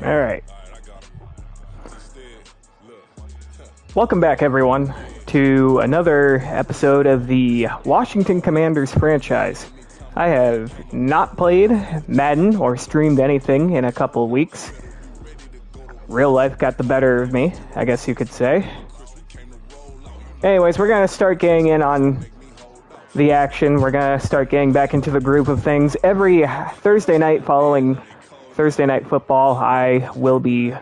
All right. Welcome back, everyone, to another episode of the Washington Commanders franchise. I have not played Madden or streamed anything in a couple of weeks. Real life got the better of me, I guess you could say. Anyways, we're going to start getting in on the action. We're going to start getting back into the groove of things. Every Thursday night following Thursday Night Football, I will be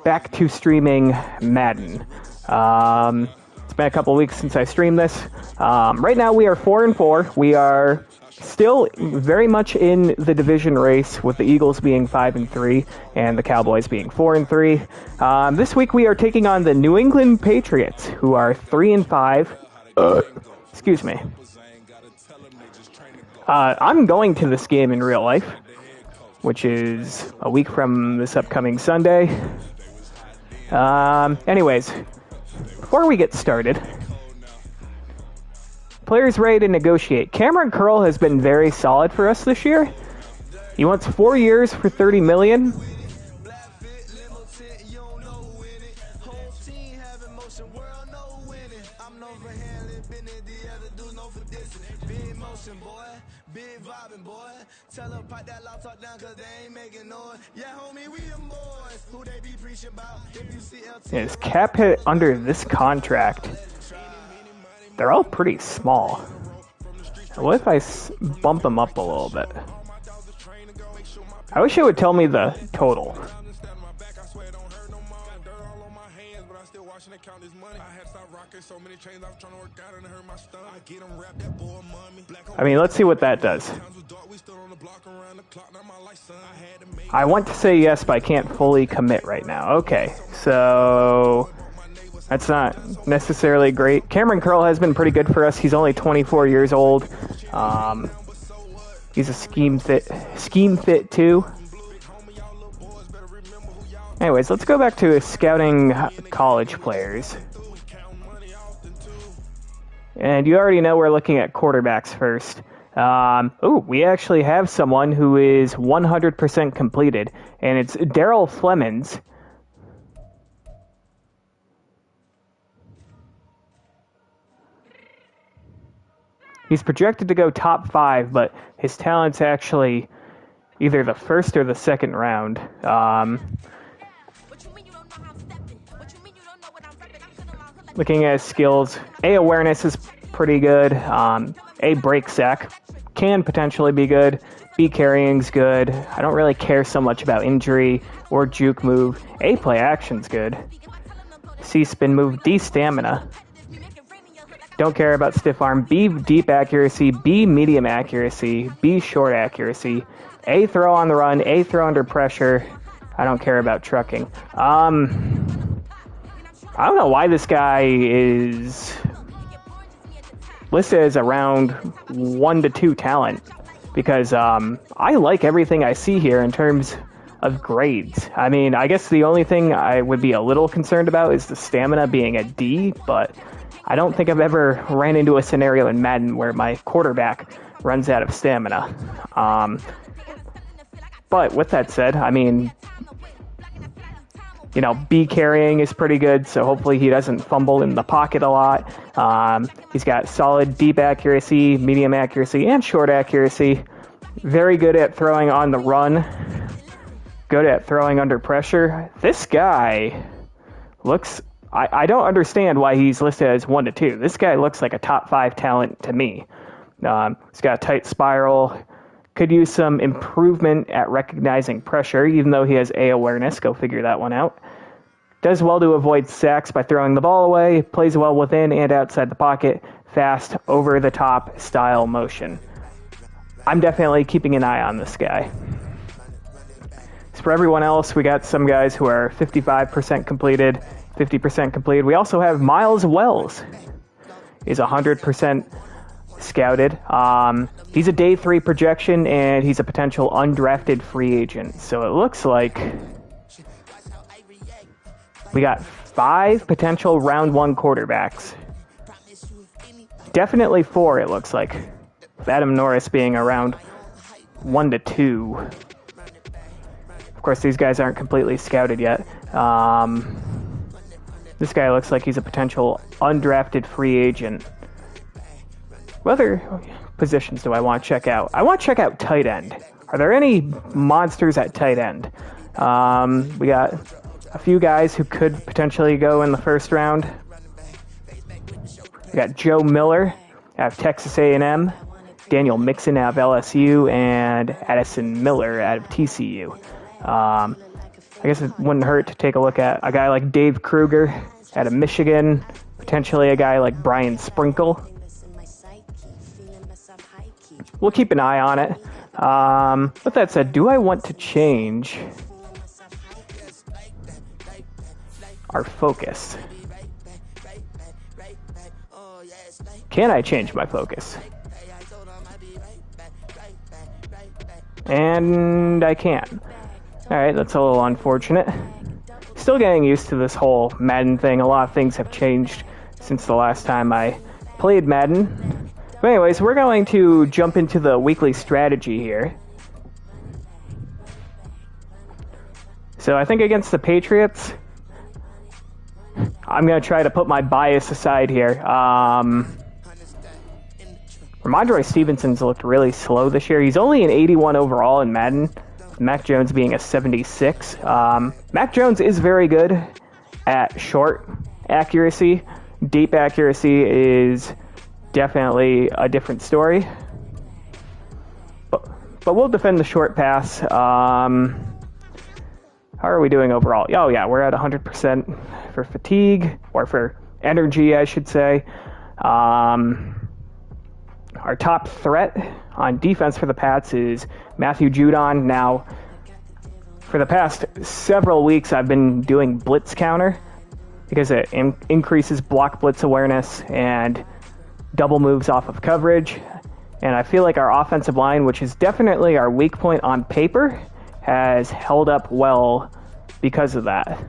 back to streaming Madden. It's been a couple weeks since I streamed this. Right now we are 4-4. We are still very much in the division race, with the Eagles being 5-3 and the Cowboys being 4-3. This week we are taking on the New England Patriots, who are 3-5. Excuse me. I'm going to this game in real life, which is a week from this upcoming Sunday. Anyways, before we get started, players ready to negotiate. Cameron Curl has been very solid for us this year. He wants 4 years for $30 million. His cap hit under this contract, they're all pretty small. What if I bump them up a little bit? I wish it would tell me the total. I mean, let's see what that does. I want to say yes, but I can't fully commit right now. Okay, so that's not necessarily great. Cameron Curl has been pretty good for us. He's only 24 years old. He's a scheme fit too. Anyways, let's go back to scouting college players. And you already know we're looking at quarterbacks first. We actually have someone who is 100% completed, and it's Daryl Flemings. He's projected to go top 5, but his talent's actually either the first or the second round. Looking at his skills, A, awareness is pretty good. A, break sack can potentially be good. B, carrying's good. I don't really care so much about injury or juke move. A, play action's good. C, spin move. D, stamina. Don't care about stiff arm. B, deep accuracy. B, medium accuracy. B, short accuracy. A, throw on the run. A, throw under pressure. I don't care about trucking. I don't know why this guy is listed as around 1 to 2 talent, because I like everything I see here in terms of grades. I mean, I guess the only thing I would be a little concerned about is the stamina being a D, but I don't think I've ever ran into a scenario in Madden where my quarterback runs out of stamina. But with that said, I mean, B carrying is pretty good, so hopefully he doesn't fumble in the pocket a lot. He's got solid deep accuracy, medium accuracy, and short accuracy. Very good at throwing on the run. Good at throwing under pressure. This guy looks... I don't understand why he's listed as 1 to 2. This guy looks like a top 5 talent to me. He's got a tight spiral. Could use some improvement at recognizing pressure, even though he has A awareness. Go figure that one out. Does well to avoid sacks by throwing the ball away. Plays well within and outside the pocket. Fast, over-the-top style motion. I'm definitely keeping an eye on this guy. As for everyone else, we got some guys who are 55% completed, 50% completed. We also have Miles Wells. He's 100% scouted. He's a day 3 projection, and he's a potential undrafted free agent. So it looks like we got 5 potential round 1 quarterbacks. Definitely 4, it looks like, with Adam Norris being around 1 to 2. Of course, these guys aren't completely scouted yet. This guy looks like he's a potential undrafted free agent. What other positions do I want to check out? I want to check out tight end. Are there any monsters at tight end? We got a few guys who could potentially go in the first round. We got Joe Miller out of Texas A&M, Daniel Mixon out of LSU, and Addison Miller out of TCU. I guess it wouldn't hurt to take a look at a guy like Dave Kruger out of Michigan, potentially a guy like Brian Sprinkle. We'll keep an eye on it. With that said, do I want to change our focus? Can I change my focus? And I can. Alright, that's a little unfortunate. Still getting used to this whole Madden thing. A lot of things have changed since the last time I played Madden. But anyways, we're going to jump into the weekly strategy here. So I think against the Patriots, I'm going to try to put my bias aside here. Ramondre Stevenson's looked really slow this year. He's only an 81 overall in Madden, Mac Jones being a 76. Mac Jones is very good at short accuracy. Deep accuracy is definitely a different story. But we'll defend the short pass. How are we doing overall? Oh, yeah, we're at 100% for fatigue, or for energy, I should say. Our top threat on defense for the Pats is Matthew Judon. Now, for the past several weeks, I've been doing blitz counter because it increases block blitz awareness and double moves off of coverage. And I feel like our offensive line, which is definitely our weak point on paper, has held up well because of that.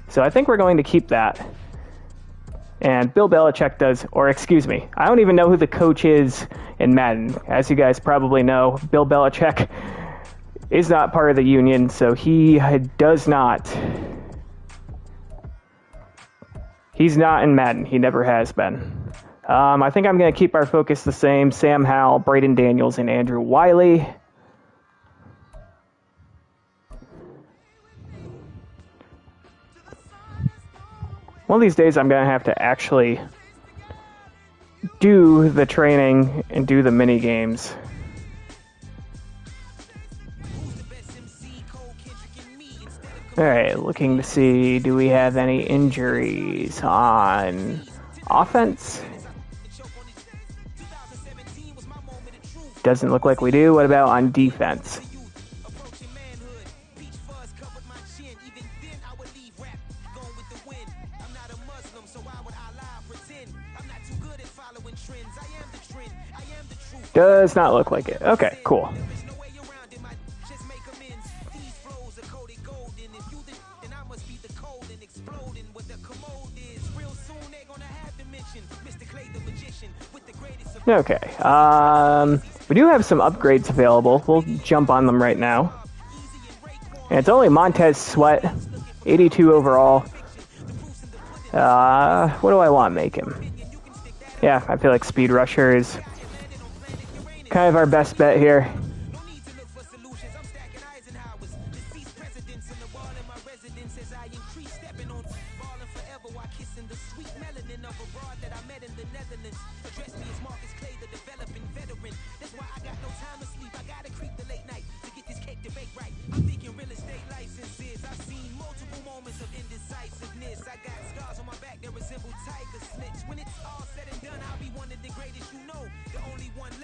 So I think we're going to keep that. And Bill Belichick does, or excuse me, I don't even know who the coach is in Madden. As you guys probably know, Bill Belichick is not part of the union, so he does not. He's not in Madden. He never has been. I think I'm going to keep our focus the same. Sam Howell, Braden Daniels, and Andrew Wiley. One of these days I'm going to have to actually do the training and do the mini games. Alright, looking to see, do we have any injuries on offense? Doesn't look like we do. What about on defense? Does not look like it. Okay, cool. Okay, we do have some upgrades available. We'll jump on them right now. And it's only Montez Sweat, 82 overall. What do I want to make him? Yeah, I feel like Speed Rusher is kind of our best bet here.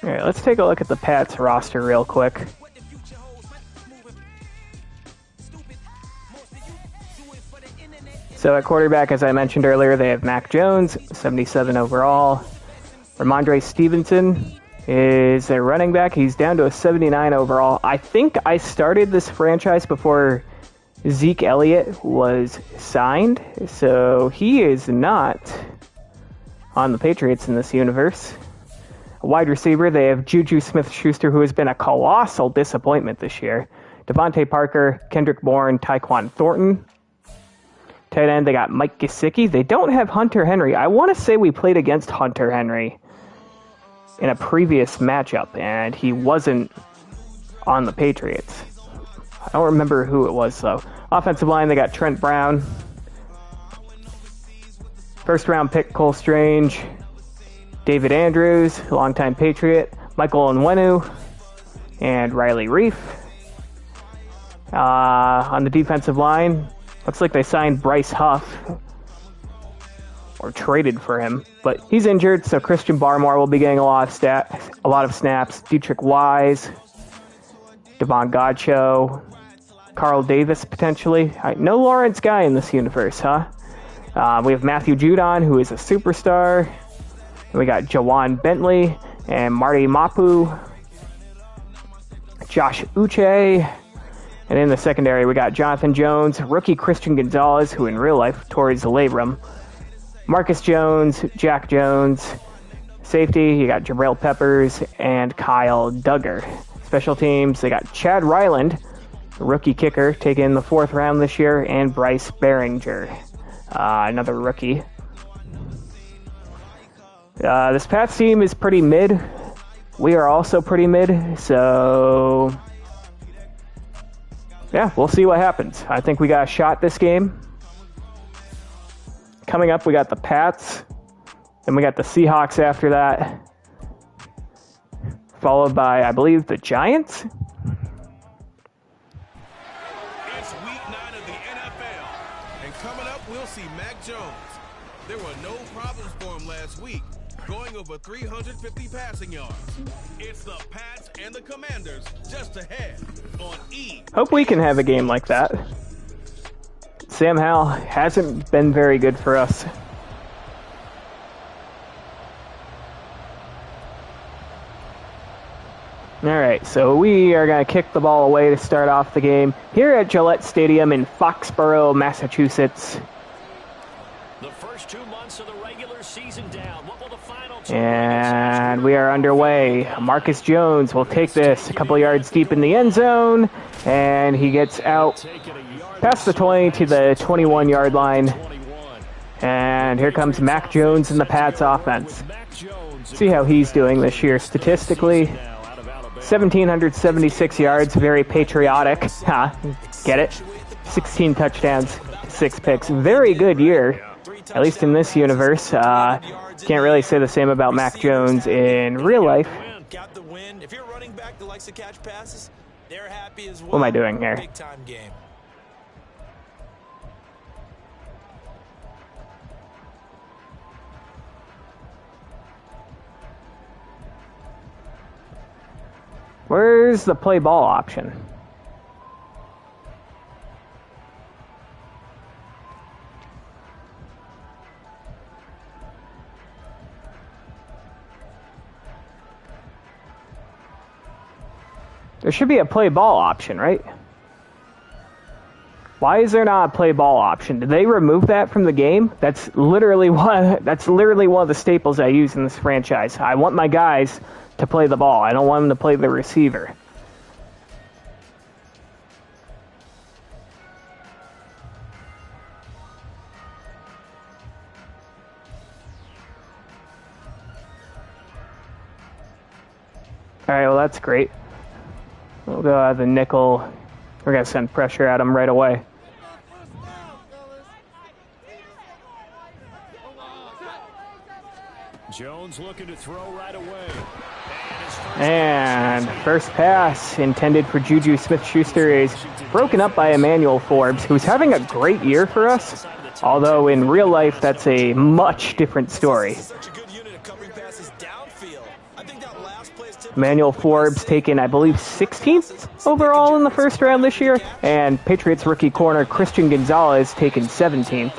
Alright, let's take a look at the Pats roster real quick. So at quarterback, as I mentioned earlier, they have Mac Jones, 77 overall. Ramondre Stevenson is their running back. He's down to a 79 overall. I think I started this franchise before Zeke Elliott was signed, so he is not on the Patriots in this universe. A wide receiver, they have Juju Smith-Schuster, who has been a colossal disappointment this year. Devontae Parker, Kendrick Bourne, Tyquan Thornton. Tight end, they got Mike Gesicki. They don't have Hunter Henry. I want to say we played against Hunter Henry in a previous matchup, and he wasn't on the Patriots. I don't remember who it was, though. Offensive line, they got Trent Brown. First round pick, Cole Strange. David Andrews, longtime Patriot. Michael Onwenu. And Riley Reif. On the defensive line, looks like they signed Bryce Huff. Or traded for him. But he's injured, so Christian Barmore will be getting a lot of snaps. Dietrich Wise. Devon Godchaux. Carl Davis, potentially. No Lawrence Guy in this universe, huh? We have Matthew Judon, who is a superstar. And we got Jawan Bentley and Marty Mapu. Josh Uche. And in the secondary, we got Jonathan Jones, rookie Christian Gonzalez, who in real life tore his labrum. Marcus Jones, Jack Jones. Safety, you got Jabril Peppers and Kyle Duggar. Special teams, they got Chad Ryland, rookie kicker, taken in the 4th round this year, and Bryce Behringer, another rookie. This Pats team is pretty mid. We are also pretty mid, so yeah, we'll see what happens. I think we got a shot this game. Coming up, we got the Pats, and we got the Seahawks after that, followed by, I believe, the Giants. It's week 9 of the NFL, and coming up, we'll see Mac Jones. There were no problems for him last week, going over 350 passing yards. It's the Pats and the Commanders just ahead on E. Hope we can have a game like that. Sam Howell hasn't been very good for us. Alright, so we are going to kick the ball away to start off the game here at Gillette Stadium in Foxborough, Massachusetts. The first 2 months of the regular season down. What will the final And we are underway. Marcus Jones will take this a couple yards deep in the end zone, and he gets out past the 20 to the 21-yard line. And here comes Mac Jones in the Pats offense. See how he's doing this year statistically. 1,776 yards, very patriotic. Get it? 16 touchdowns, 6 picks. Very good year, at least in this universe. Can't really say the same about Mac Jones in real life. What am I doing here? Where's the play ball option? There should be a play ball option, right? Why is there not a play ball option? Did they remove that from the game? That's literally one of the staples I use in this franchise. I want my guys to play the ball. I don't want them to play the receiver. All right, well, that's great. We'll go out of the nickel. We're going to send pressure at them right away. Jones looking to throw right away. And first pass intended for Juju Smith-Schuster is broken up by Emmanuel Forbes, who's having a great year for us, although in real life that's a much different story. Emmanuel Forbes taken, I believe, 16th overall in the first round this year, and Patriots rookie corner Christian Gonzalez taken 17th.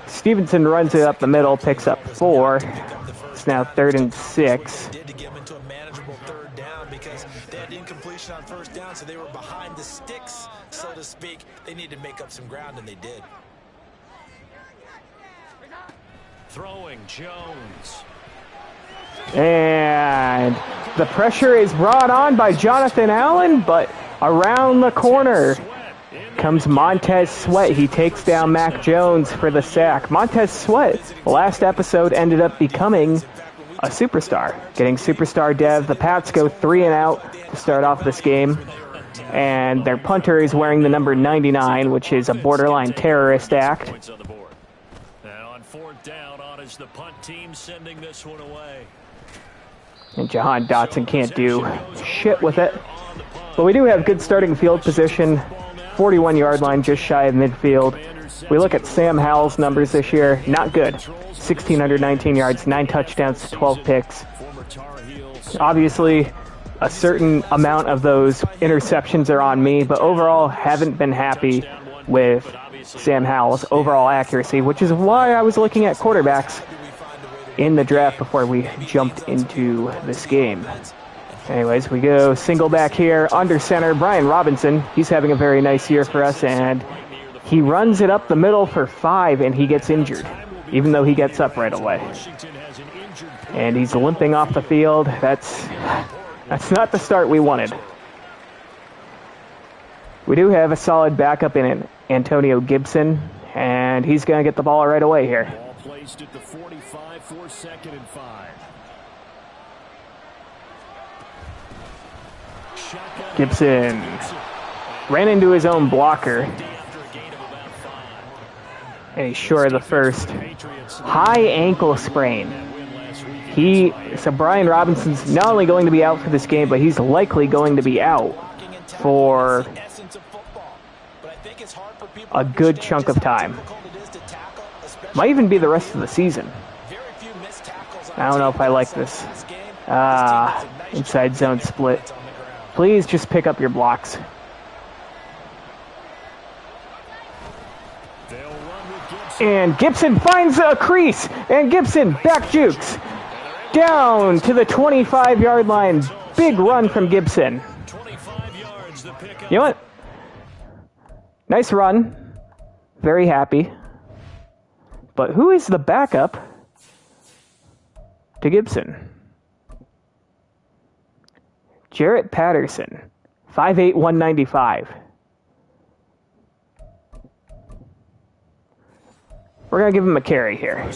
Stevenson runs it up the middle, picks up 4. It's now 3rd and 6. Did to get him into a manageable 3rd down because they had incompletion on 1st down, so they were behind the sticks, so to speak. They needed to make up some ground, and they did. Throwing Jones. And The pressure is brought on by Jonathan Allen, but around the corner comes Montez Sweat. He takes down Mac Jones for the sack. Montez Sweat, last episode, ended up becoming a superstar, getting superstar dev. The Pats go 3 and out to start off this game, and their punter is wearing the number 99, which is a borderline terrorist act. And on 4th down, is the punt team sending this one away. And Jahan Dotson can't do shit with it. But we do have good starting field position. 41-yard line, just shy of midfield. We look at Sam Howell's numbers this year. Not good. 1,619 yards, 9 touchdowns, 12 picks. Obviously, a certain amount of those interceptions are on me, but overall, haven't been happy with Sam Howell's overall accuracy, which is why I was looking at quarterbacks in the draft before we jumped into this game. Anyways, we go single back here, under center, Brian Robinson. He's having a very nice year for us, and he runs it up the middle for 5, and he gets injured, even though he gets up right away. And he's limping off the field. That's not the start we wanted. We do have a solid backup in Antonio Gibson, and he's going to get the ball right away here. Ball placed at the 45 for 2nd and 5. Gibson ran into his own blocker, and he's short of the first. High ankle sprain. So Brian Robinson's not only going to be out for this game, but he's likely going to be out for a good chunk of time. Might even be the rest of the season. I don't know if I like this. Inside zone split. Please just pick up your blocks. And Gibson finds a crease. And Gibson back jukes. Down to the 25-yard line. Big run from Gibson. You know what? Nice run. Very happy. But who is the backup to Gibson? Jarrett Patterson, 5'8", 195. We're going to give him a carry here.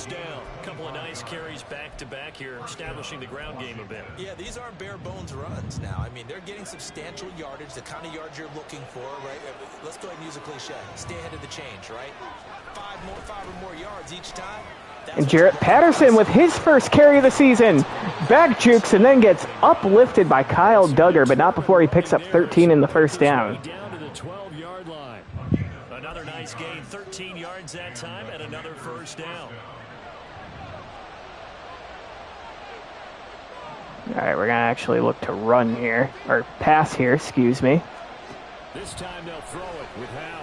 Couple of nice carries back-to-back here, establishing the ground game a bit. Yeah, these aren't bare-bones runs now. I mean, they're getting substantial yardage, the kind of yards you're looking for, right? Let's go ahead and use a cliche. Stay ahead of the change, right? 5 or more yards each time. And Jarrett Patterson with his first carry of the season. Back jukes and then gets uplifted by Kyle Duggar, but not before he picks up 13 in the first down. Down to the 12-yard line. Another nice gain, 13 yards that time, and another first down. All right, we're going to actually look to run here, or pass here, excuse me. This time they'll throw it with Howell.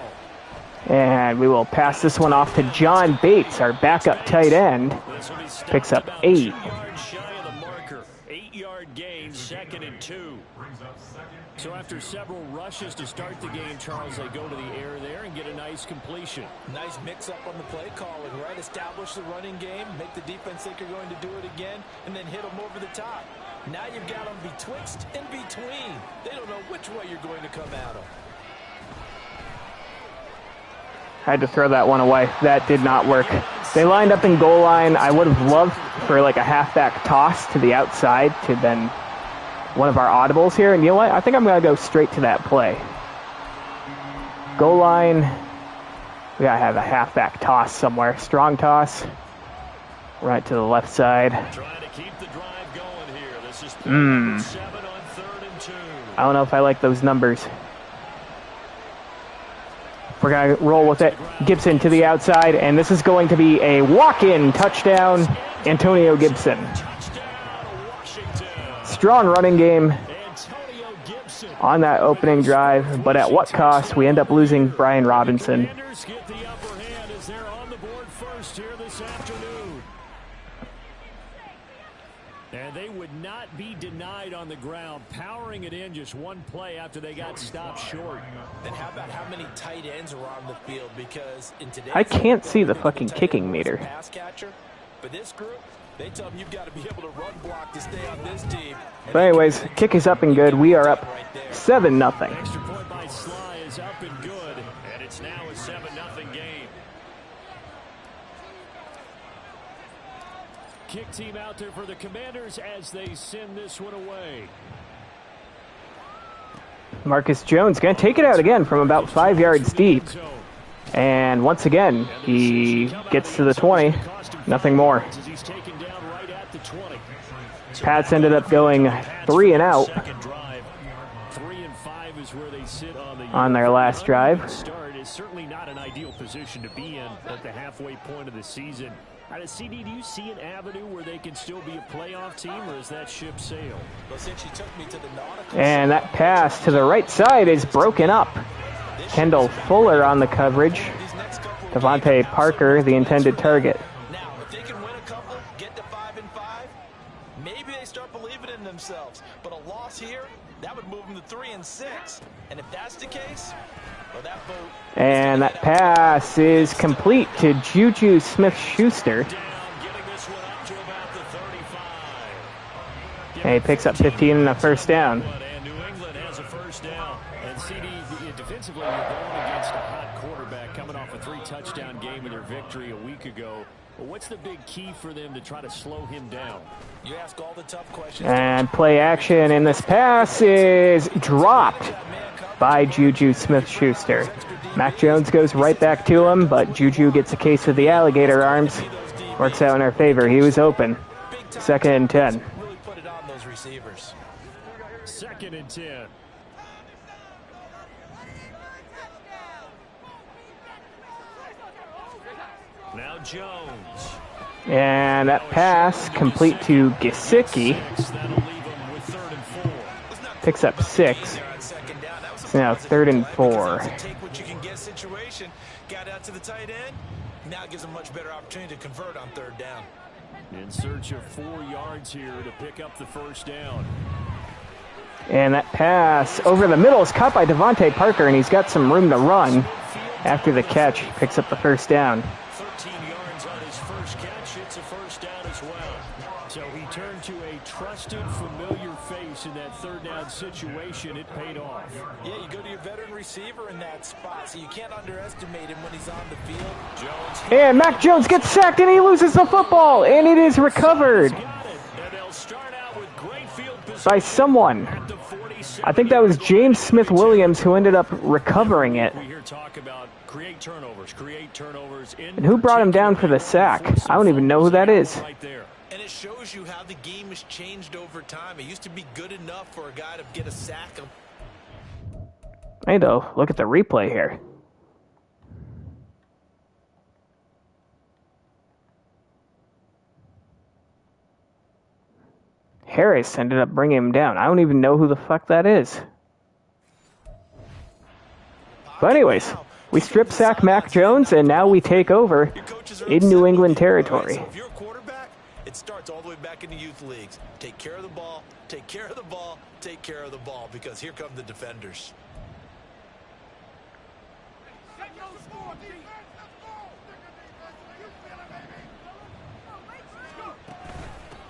And we will pass this one off to John Bates, our backup tight end. Picks up 8. 8-yard gain, 2nd and 2. So after several rushes to start the game, Charles, they go to the air there and get a nice completion. Nice mix-up on the play calling, right? Establish the running game, make the defense think you're going to do it again, and then hit them over the top. Now you've got them betwixt and between. They don't know which way you're going to come at them. Had to throw that one away. That did not work. They lined up in goal line. I would have loved for like a halfback toss to the outside to then one of our audibles here. And you know what? I think I'm going to go straight to that play. Goal line. We got to have a halfback toss somewhere. Strong toss. Right to the left side. Trying to keep the drive going here. This is 7 on 3rd and 2. I don't know if I like those numbers. We're going to roll with it. Gibson to the outside, and this is going to be a walk-in touchdown, Antonio Gibson. Strong running game on that opening drive, but at what cost? We end up losing Brian Robinson. And they would not be denied on the ground, powering it in just one play after they got stopped short. Then how about how many tight ends are on the field? Because in today's I can't see the fucking kicking meter. Pass catcher, but this group, They tell them you've got to be able to run block to stay on this team. But anyways, kick is up and good. We are up 7-0. Extra point by Sly is up and good, and it's now a 7-0 game. Kick team out there for the Commanders as they send this one away. Marcus Jones going to take it out again from about 5 yards deep. And once again, he gets to the 20. Nothing more. Pats ended up going 3 and out on their last drive. Start is certainly not an ideal position to be in at the halfway point of the season. CD, do you see an avenue where they can still be a playoff team, or is that ship sailed? Well, since you took me to the nautical, and that pass to the right side is broken up. Kendall Fuller on the coverage. Devontae Parker, the intended target. now, if they can win a couple, get to 5-5, maybe they start believing in themselves. But a loss here, that would move them to 3-6. And if that's the case, well, that vote. And that pass is complete to Juju Smith-Schuster. And he picks up 15 and a first down. And New England has a first down. And CD, defensively, you're going against a hot quarterback coming off a 3-touchdown game in their victory a week ago. But what's the big key for them to try to slow him down? You ask all the tough questions. And play action, and this pass is dropped by Juju Smith-Schuster. Mac Jones goes right back to him, but Juju gets a case of the alligator arms. Works out in our favor. He was open. 2nd and 10. Really put it on those receivers. 2nd and 10. Now Jones. And that pass complete to Gesicki. That'll leave him with 3rd and 4. Picks up 6. It's now 3rd and 4. Take what you can get situation. Got out to the tight end. Now gives a much better opportunity to convert on 3rd down. In search of 4 yards here to pick up the first down. And that pass over the middle is caught by Devontae Parker, and he's got some room to run. After the catch, he picks up the first down. 13 yards on his first catch. It's a first down as well. So he turned to a trusted, familiar face in that 3rd down situation. It paid off. Yeah, you go to your veteran receiver in that spot, so you can't underestimate him when he's on the field. Jones. And Mac Jones gets sacked, and he loses the football, and it is recovered by someone. I think that was James Smith-Williams who ended up recovering it. We hear talk about create turnovers. And who brought him down for the sack? I don't even know who that is. Right there. And it shows you how the game has changed over time. It used to be good enough for a guy to get a sack. Hey, though, look at the replay here. Harris ended up bringing him down. I don't even know who the fuck that is. But anyways, we strip sack Mac Jones, and now we take over in New England territory. If you're a quarterback, it starts all the way back in the youth leagues. Take care of the ball, take care of the ball, take care of the ball, because here come the defenders.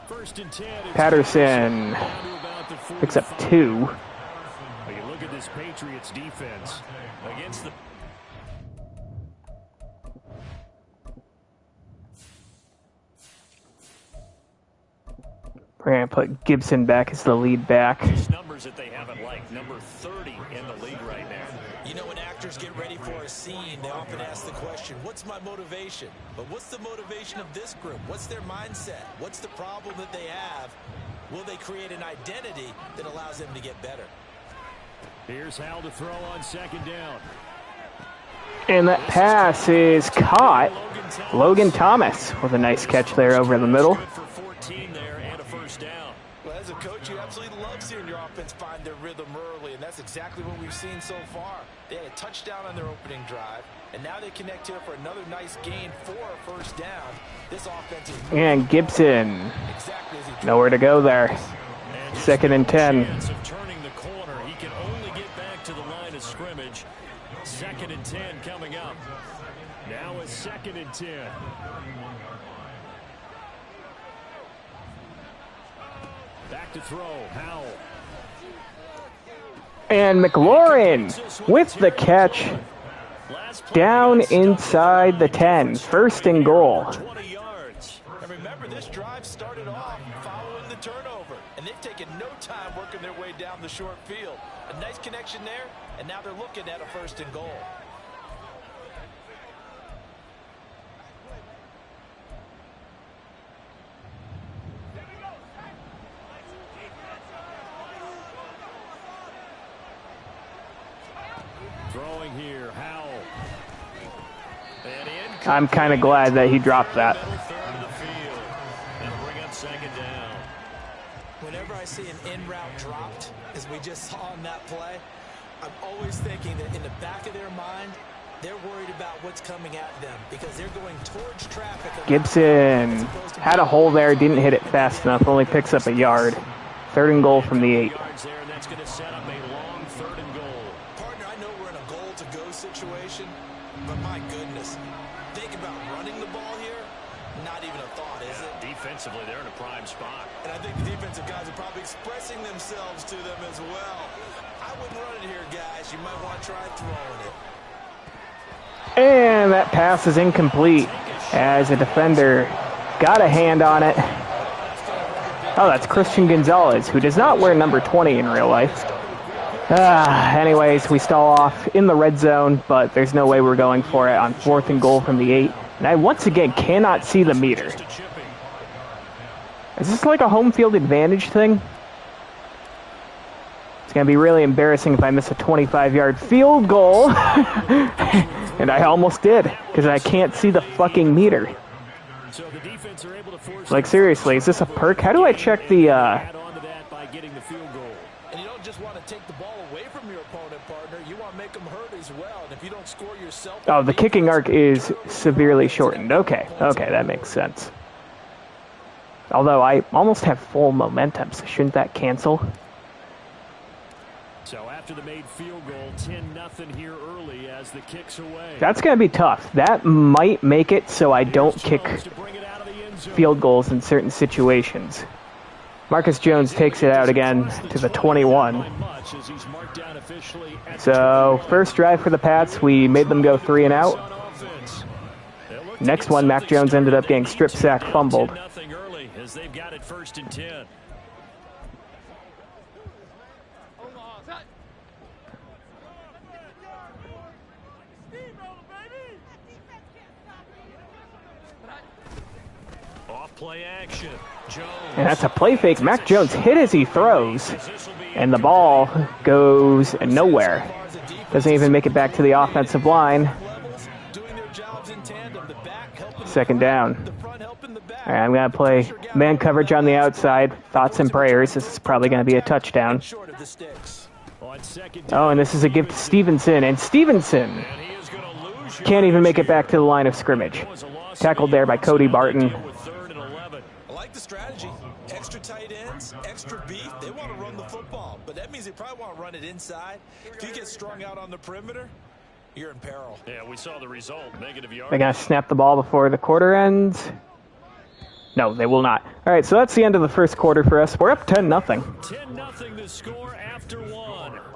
First and 10. Patterson picks up 2. You look at this Patriots defense against the. We're going to put Gibson back as the lead back. These numbers that they haven't liked, number 30 in the league right now. You know, when actors get ready for a scene, they often ask the question, what's my motivation? But what's the motivation of this group? What's their mindset? What's the problem that they have? Will they create an identity that allows them to get better? Here's Hal to throw on 2nd down. And that pass is caught. Logan Thomas with a nice catch there over the middle. Good for 14 there and a first down. Well, as a coach, you absolutely love seeing your offense find their rhythm early, and that's exactly what we've seen so far. They had a touchdown on their opening drive, and now they connect here for another nice gain for a first down. This offense is And Gibson, exactly as he nowhere to go there. 2nd and 10. Chance of turning the corner. He can only get back to the line of scrimmage. 2nd and 10 coming up. Now a 2nd and 10. Back to throw, Howell. And McLaurin with the catch down inside the 10. First and goal. 20 yards. And remember, this drive started off following the turnover, and they've taken no time working their way down the short field. A nice connection there, and now they're looking at a first and goal. Throwing here, Howell. I'm kind of glad that he dropped that. Whenever I see an in-route dropped, as we just saw on that play, I'm always thinking that in the back of their mind, they're worried about what's coming at them because they're going towards traffic. Gibson had a hole there, didn't hit it fast enough, only picks up a yard. Third and goal from the 8. That's going to set up a long third and goal. Partner, I know we're in a goal-to-go situation, but my goodness, think about running the ball here. Not even a thought, is it? Defensively, they're in a prime spot. And I think the defensive guys are probably expressing themselves to them as well. I wouldn't run it here, guys. You might want to try throwing it. And that pass is incomplete as a defender got a hand on it. Oh, that's Christian Gonzalez, who does not wear number 20 in real life. Anyways, we stall off in the red zone, but there's no way we're going for it on 4th and goal from the 8. And I once again cannot see the meter. Is this like a home field advantage thing? It's going to be really embarrassing if I miss a 25-yard field goal. And I almost did, because I can't see the fucking meter. Like, seriously, is this a perk? How do I check the, And you don't just want to take the ball away from your opponent, partner. You want to make them hurt as well. And if you don't score yourself... Oh, the kicking arc is severely shortened. Okay, that makes sense. Although I almost have full momentum, so shouldn't that cancel? So after the made field goal, 10-0 here early as the kick's away. That's going to be tough. That might make it so I don't kick field goals in certain situations. Marcus Jones takes it out again to the 21. So first drive for the Pats, we made them go 3 and out. Next one, Mac Jones ended up getting strip sack fumbled. As they've got it 1st and 10. Off play action. Jones. And that's a play fake. Mac Jones hit as he throws, and the ball goes nowhere. Doesn't even make it back to the offensive line. 2nd down. All right, I'm going to play man coverage on the outside. Thoughts and prayers. This is probably going to be a touchdown. Oh, and this is a give to Stevenson. And Stevenson can't even make it back to the line of scrimmage. Tackled there by Cody Barton. I like the strategy. Extra tight ends, extra beef. They want to run the football, but that means they probably want to run it inside. If you get strung out on the perimeter, you're in peril. Yeah, we saw the result. Negative yards. They're going to snap the ball before the quarter ends. No, they will not. All right, so that's the end of the first quarter for us. We're up 10-0. 10-0 the score after 1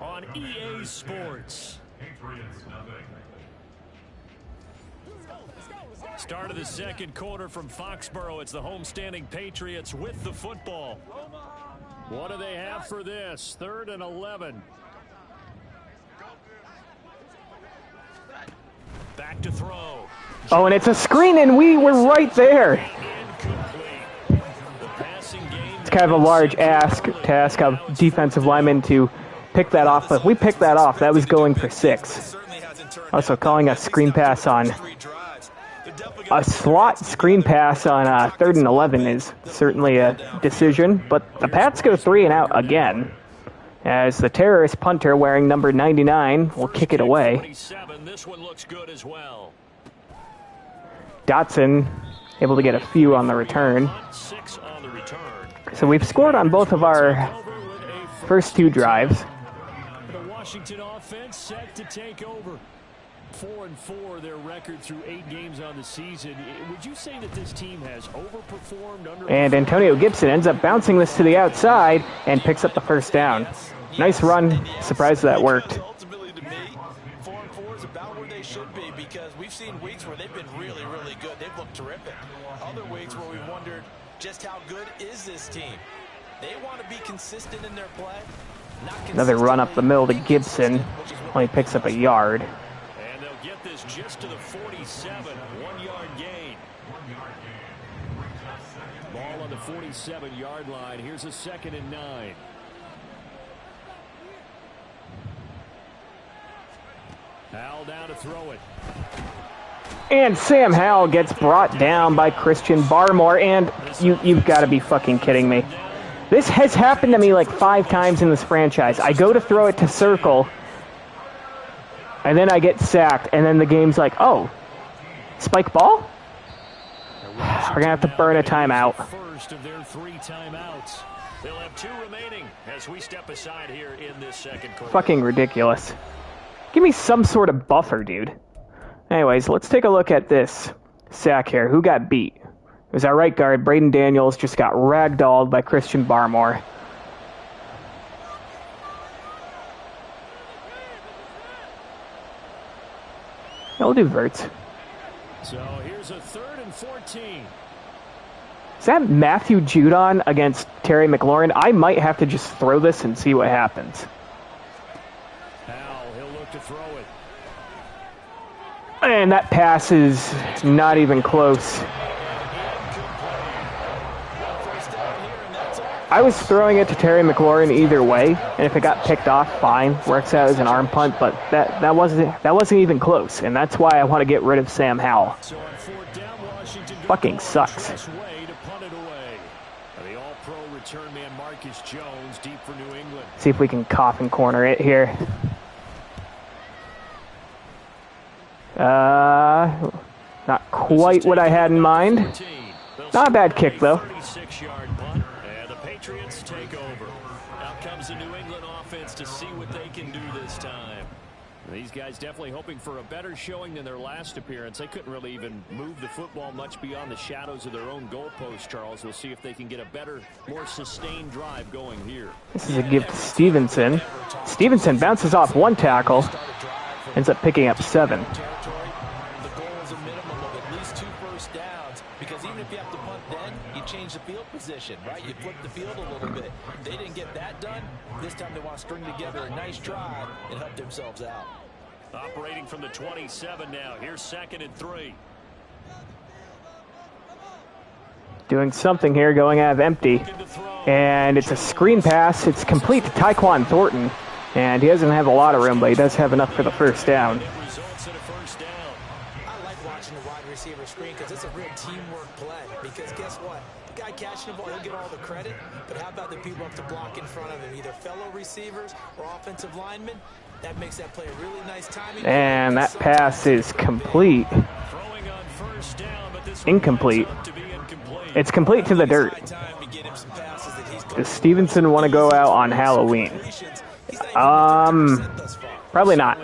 on EA Sports. Start of the second quarter from Foxborough. It's the homestanding Patriots with the football. What do they have for this? 3rd and 11. Back to throw. Oh, and it's a screen, and we were right there. It's kind of a large ask to ask a defensive lineman to pick that off, but if we picked that off, that was going for 6. Also, calling a screen pass on a slot screen pass on 3rd and 11 is certainly a decision, but the Pats go 3 and out again as the terrorist punter wearing number 99 will kick it away. This one looks good as well. Dotson able to get a few on the return. 6 on the return. So we've scored on both of our first 2 drives. The Washington offense set to take over. 4-4, their record through 8 games on the season. Would you say that this team has overperformed, underperformed? And Antonio Gibson ends up bouncing this to the outside and picks up the first down. Nice run. Surprised that worked. Ultimately, to me, 4-4 is about where they should be because we've seen weeks where they've been really, really good. They've looked terrific. Other weeks where we've wondered just how good is this team. They want to be consistent in their play. Another run up the middle to Gibson. Only picks up a yard. And they'll get this just to the 47, 1-yard gain. Ball on the 47-yard line. Here's a 2nd and 9. Howell down to throw it. And Sam Howell gets brought down by Christian Barmore. And you've got to be fucking kidding me. This has happened to me like 5 times in this franchise. I go to throw it to circle, and then I get sacked, and then the game's like, oh, spike ball? We're going to have to burn a timeout. First of their 3 timeouts. They'll have 2 remaining as we step aside here in this second quarter. Fucking ridiculous. Give me some sort of buffer, dude. Anyways, let's take a look at this sack here. Who got beat? It was our right guard, Braden Daniels, just got ragdolled by Christian Barmore. I'll do Verts. So here's a 3rd and 14. Is that Matthew Judon against Terry McLaurin? I might have to just throw this and see what happens. Howell, he'll look to throw it. And that pass is not even close. I was throwing it to Terry McLaurin either way, and if it got picked off, fine, works out as an arm punt. But that wasn't even close, and that's why I want to get rid of Sam Howell. Fucking sucks. The All-Pro return man Marcus Jones deep for New England. See if we can coffin corner it here. Not quite what I had in mind. Not a bad kick though. 36-yard punt. And the Patriots take over. Out comes the New England offense to see what they can do this time. These guys definitely hoping for a better showing than their last appearance. They couldn't really even move the football much beyond the shadows of their own goalpost, Charles. We'll see if they can get a better, more sustained drive going here. This is a gift to Stevenson. Stevenson bounces off 1 tackle, ends up picking up 7. The goal is a minimum of at least 2 first downs because even if you have to punt then, you change the field position, right? You flip the field a little bit. They didn't get that done. This time they want to string together a nice drive and help themselves out. Operating from the 27 now. Here's 2nd and 3. Doing something here, going out of empty. And it's a screen pass. It's complete to Tyquan Thornton. And he doesn't have a lot of room, but he does have enough for the first down. I like watching the wide receiver screen because it's a real teamwork play. Because guess what? The guy catching the ball, he'll get all the credit. But how about the people up to block in front of him? Either fellow receivers or offensive linemen. That makes that play a really nice timing. And that pass is complete. Incomplete. It's complete to the dirt. Does Stevenson want to go out on Halloween? Probably not.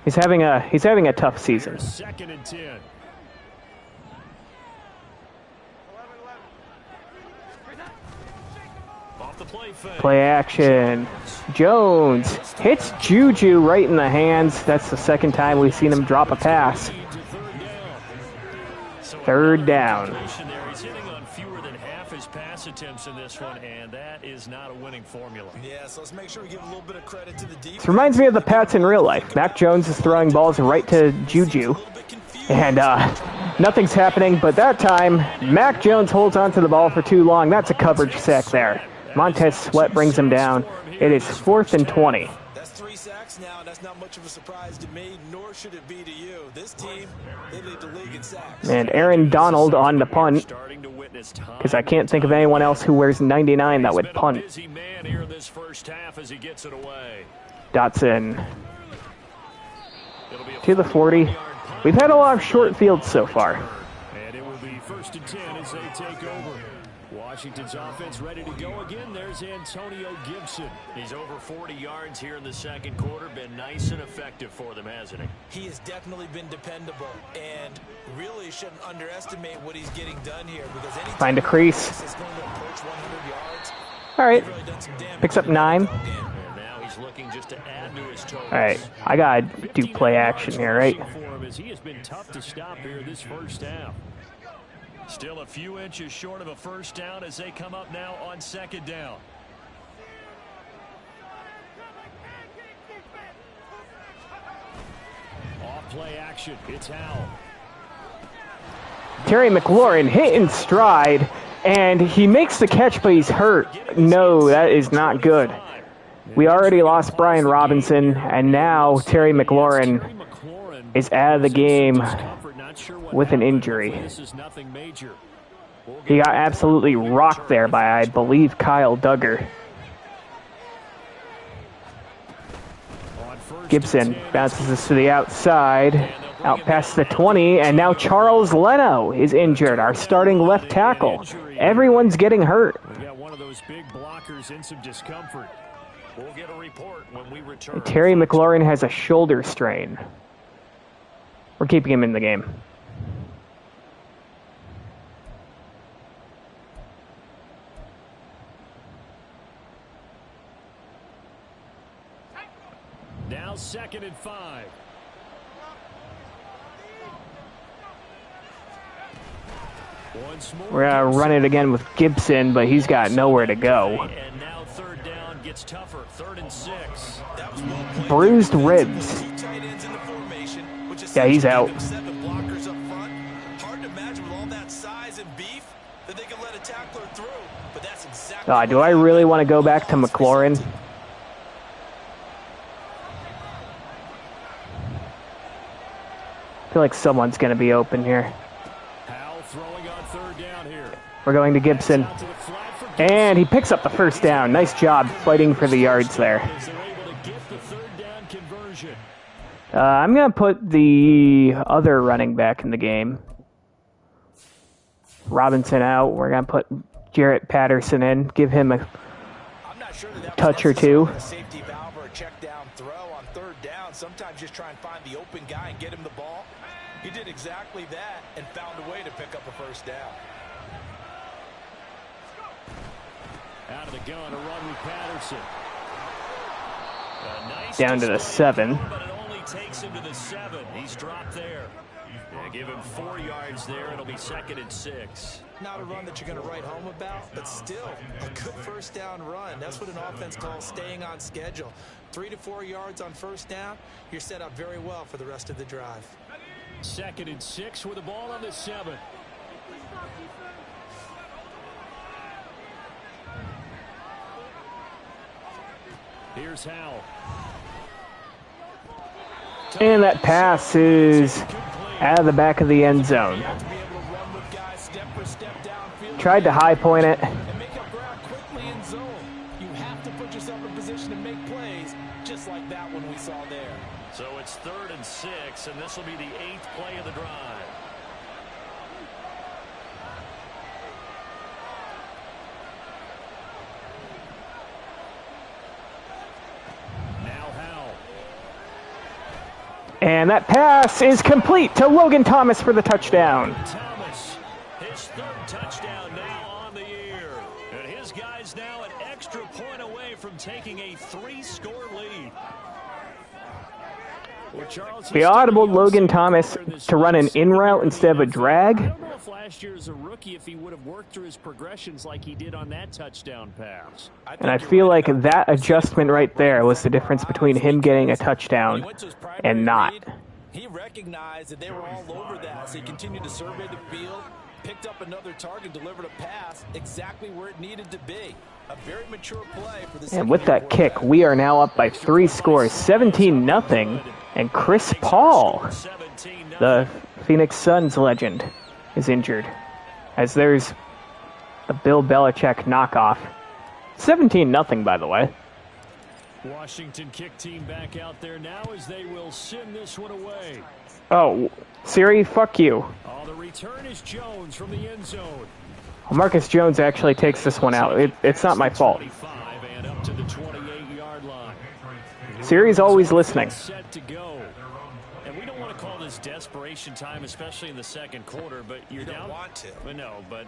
He's having a tough season. 2nd and 10. Off the Play action. Jones hits Juju right in the hands. That's the 2nd time we've seen him drop a pass. 3rd down. He's hitting on fewer than half his pass attempts in this one, and that is not a winning formula. Yeah, so let's make sure we give a little bit of credit to the defense. This reminds me of the Pats in real life. Mac Jones is throwing balls right to Juju, and nothing's happening. But that time, Mac Jones holds onto the ball for too long. That's a coverage sack there. Montez Sweat brings him down. It is 4th and 20. That's 3 sacks now. That's not much of a surprise to me, nor should it be to you. This team, they lead the league in sacks. And Aaron Donald on the punt, because I can't think of anyone else who wears 99 that would punt. Dotson to the 40. We've had a lot of short fields so far. And it will be 1st and 10 as they take over. Washington's offense ready to go again. There's Antonio Gibson. He's over 40 yards here in the second quarter. Been nice and effective for them, hasn't he? He has definitely been dependable, and really shouldn't underestimate what he's getting done here, because any Find a crease. is going to approach 100 yards. All right. Really done some damage. Picks up 9. And now he's looking just to add to his totals. All right. I got to do play action here, right? For him, as he has been tough to stop here this first half. Still a few inches short of a first down as they come up now on second down. Off play action. It's Howell. Terry McLaurin hit in stride, and he makes the catch, but he's hurt. No, that is not good. We already lost Brian Robinson, and now Terry McLaurin is out of the game with an injury. He got absolutely rocked there by, I believe, Kyle Duggar. Gibson bounces this to the outside, out past the 20, and now Charles Leno is injured, our starting left tackle. Everyone's getting hurt. We got one of those big blockers in some discomfort. We'll get a report when we return. Terry McLaurin has a shoulder strain. We're keeping him in the game. Now 2nd and 5. Once more, We're going to run it again with Gibson, but he's got nowhere to go. And now 3rd down gets tougher. 3rd and 6. Bruised ribs. Yeah, he's out. Do I really want to go back to McLaurin? I feel like someone's going to be open here. Howell throwing on 3rd down here. We're going to Gibson. And he picks up the first down. Nice job fighting for the yards there. I'm going to put the other running back in the game. Robinson out. We're going to put Jarrett Patterson in. Give him a touch or two. Safety valve or a check down throw on 3rd down. Sometimes just try and find the open guy and get him the ball. He did exactly that and found a way to pick up a first down. Out of the gun, a run with Patterson. Nice down to the 7. But it only takes him to the 7. He's dropped there. Yeah, give him 4 yards there. It'll be 2nd and 6. Not a run that you're going to write home about, but still a good first down run. That's what an offense calls staying on schedule. 3 to 4 yards on first down. You're set up very well for the rest of the drive. 2nd and 6 with the ball on the 7. Here's Howell. And that pass is out of the back of the end zone. Tried to high point it. And make up ground quickly in zone. You have to put yourself in position to make plays, just like that one we saw there. So it's 3rd and 6, and this will be the 8th play of the drive. Now Howell. And that pass is complete to Logan Thomas for the touchdown. Thomas, his 3rd touchdown now on the year. And his guys now an extra point away from taking a 3-score lead. Well, Charles, We audibled Logan Thomas to run an in route instead of a drag. I don't know if last year as a rookie if he would have worked through his progressions like he did on that touchdown pass. And I feel like that adjustment right there was the difference between him getting a touchdown and not. He recognized that they were all over that, so he continued to survey the field, picked up another target, delivered a pass exactly where it needed to be. A very mature play for the And with that kick, we are now up by 3 scores, 17-0. And Chris Paul, the Phoenix Suns legend, is injured. As there's a Bill Belichick knockoff. 17-0, by the way. Washington kick team back out there now as they will send this one away. Oh, Siri, fuck you. Oh, the return is Jones from the end zone. Marcus Jones actually takes this one out. It's not my fault. And up to the 28-yard line. Siri's always listening. Set to go. And we don't want to call this desperation time, especially in the second quarter, but you're down. Want to. No, but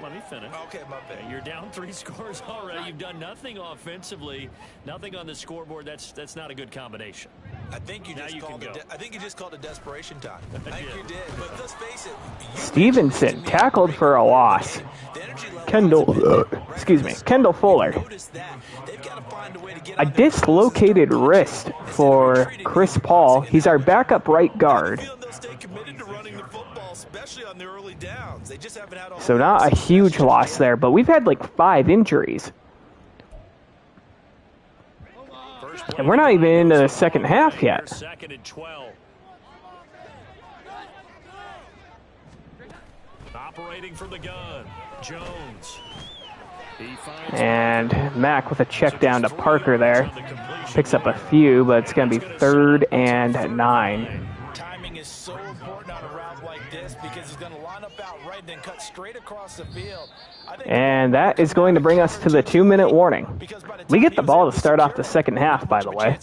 let me finish. Okay, my bad. You're down 3 scores already. You've done nothing offensively, nothing on the scoreboard. That's not a good combination. I think you just called it. I think you just called it desperation time. I think you did. But let's face it. Stevenson tackled for a loss. Kendall Fuller. A dislocated wrist for Chris Paul. He's our backup right guard. So not a huge loss there, but we've had like 5 injuries. And we're not even into the second half yet. Second and 12. Operating from the gun, Jones. And Mack with a check down to Parker there. Picks up a few, but it's going to be 3rd and 9. Timing is so important on a route like this because he's going to line up out right and then cut straight across the field. And that is going to bring us to the 2-minute warning. We get the ball to start off the second half, by the way.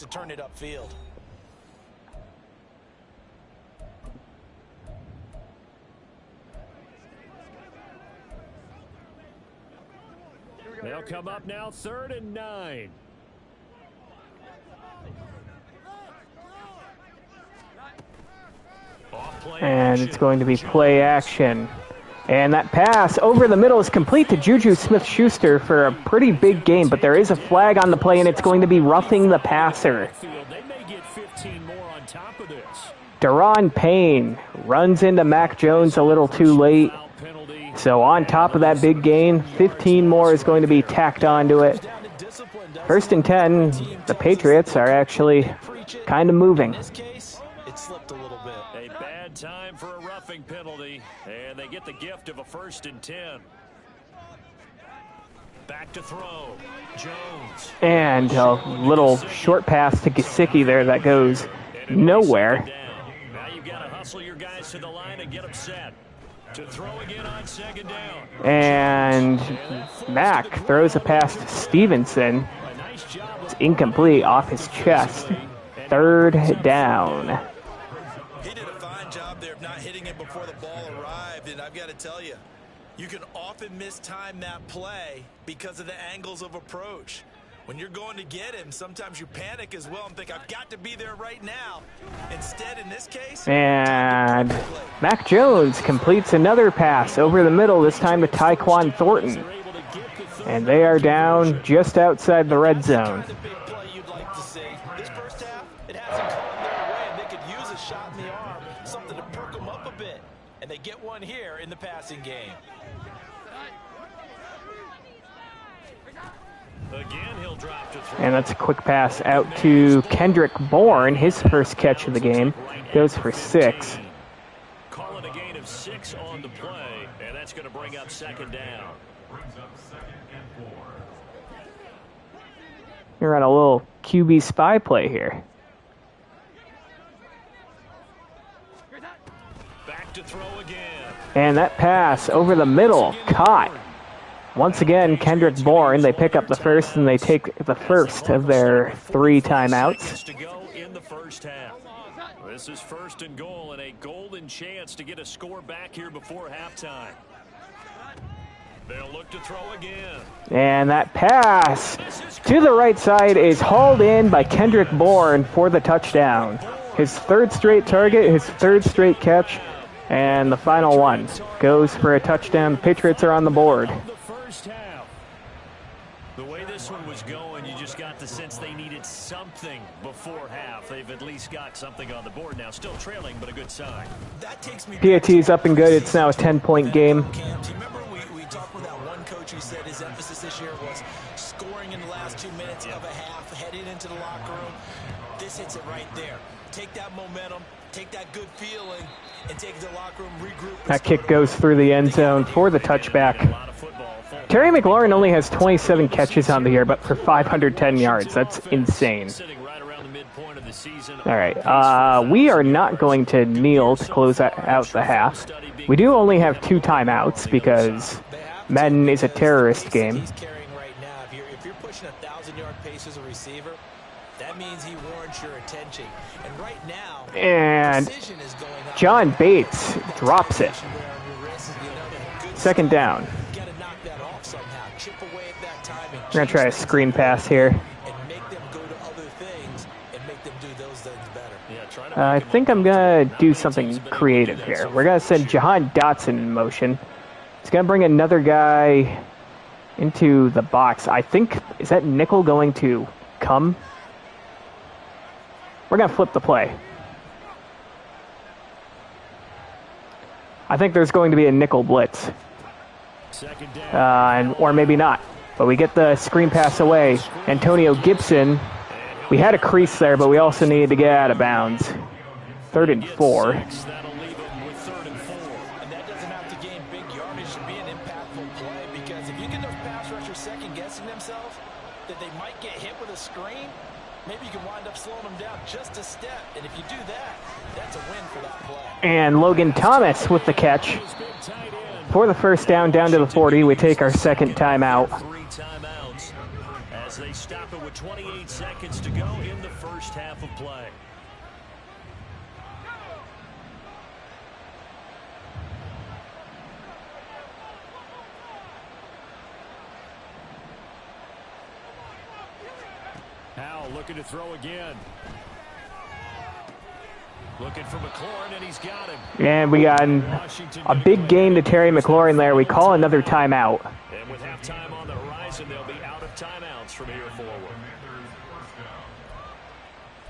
They'll come up now, 3rd and 9. And it's going to be play action. And that pass over the middle is complete to Juju Smith-Schuster for a pretty big game, but there is a flag on the play, and it's going to be roughing the passer. Deron Payne runs into Mac Jones a little too late. So on top of that big gain, 15 more is going to be tacked onto it. 1st and 10, the Patriots are actually kind of moving. A bad time for a roughing penalty, and they get the gift of a 1st and 10. Back to throw, Jones. And a little short pass to Gesicki there that goes nowhere. Now you've got to hustle your guys to the line and get them set. To throw again on 2nd down. And Mack throws a pass to Stevenson. It's incomplete off his chest. 3rd down. He did a fine job there of not hitting it before the ball arrived, and I've got to tell you, you can often mistime that play because of the angles of approach. When you're going to get him, sometimes you panic as well and think, I've got to be there right now. Instead, in this case... And Mac Jones completes another pass over the middle, this time to Tyquan Thornton. And they are down just outside the red zone. This first half, it hasn't gone their way, and they could use a shot in the arm, something to perk them up a bit. And they get one here in the passing game. Again, he'll drop to throw. And that's a quick pass out to Kendrick Bourne. His first catch of the game goes for 6. Call it a gain of 6 on the play, and that's going to bring up 2nd down. You're on a little QB spy play here. Back to throw again. And that pass over the middle, caught. Once again, Kendrick Bourne, they pick up the first, and they take the first of their 3 timeouts. To go in the first half. This is 1st and goal, and a golden chance to get a score back here before halftime. They'll look to throw again. And that pass to the right side is hauled in by Kendrick Bourne for the touchdown. His 3rd straight target, his 3rd straight catch, and the final one goes for a touchdown. Patriots are on the board. The way this one was going, you just got the sense they needed something before half. They've at least got something on the board now. Still trailing, but a good sign. PAT is up and good. It's now a 10-point game. Remember we talked with that one coach who said his emphasis this year was scoring in the last 2 minutes of a half, heading into the locker room. This hits it right there. Take that momentum, take that good feeling, and take it to the locker room, regroup. That kick goes through the end zone for the touchback. Terry McLaurin only has 27 catches on the year, but for 510 yards. That's insane. All right, we are not going to kneel to close out the half. We do only have 2 timeouts because Madden is a terrorist game. He's carrying right now. If you're pushing 1,000-yard pace as a receiver, that means he warrants your attention. And right now, And precision is going up. John Bates drops it. Second down. You got to knock that off somehow. Chip away at that timing. We're going to try a screen pass here. And make them go to other things and make them do those things better. Yeah, try to I think I'm going to do something creative here. We're going to send Jahan Dotson in motion. He's going to bring another guy into the box. I think, is that nickel going to come? We're going to flip the play. I think there's going to be a nickel blitz. Or maybe not. But we get the screen pass away. Antonio Gibson. We had a crease there, but we also needed to get out of bounds. 3rd and 4. And that doesn't have to gain big yardage to be an impactful play, because if you get those pass rushers second-guessing themselves that they might get hit with a screen, maybe you can wind up slowing them down just a step. And if you do that, that's a win for that play. And Logan Thomas with the catch. For the first down to the 40, we take our second timeout. 3 timeouts as they stop it with 28 seconds to go in the first half of play. Howell looking to throw again. Looking for McLaurin, and he's got him. And we got a big gain to Terry McLaurin there. We call another timeout. And with halftime on the horizon, they'll be out of timeouts from here forward.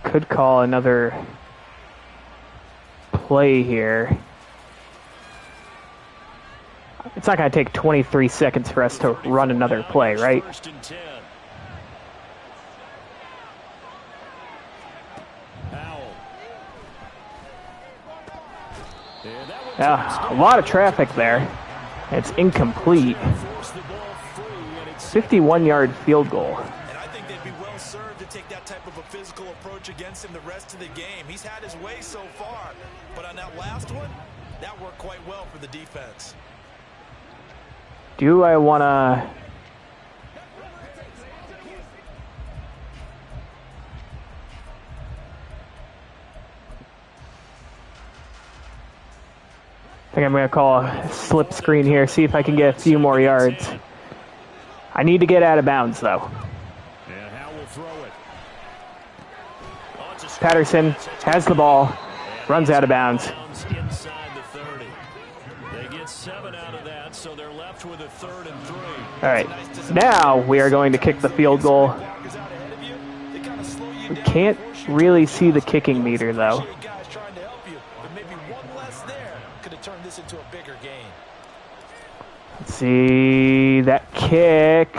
Could call another play here. It's not going to take 23 seconds for us to run another play, right? First and 10. A lot of traffic there. It's incomplete. 51-yard field goal. And I think they'd be well served to take that type of a physical approach against him the rest of the game. He's had his way so far, but on that last one, that worked quite well for the defense. Do I want to... I think I'm going to call a slip screen here, see if I can get a few more yards. I need to get out of bounds, though. And Howell will throw it. Patterson has the ball, runs out of bounds. Inside the 30. They get 7 out of that, so they're left with a 3rd and 3. All right, now we are going to kick the field goal. We can't really see the kicking meter, though. Let's see, that kick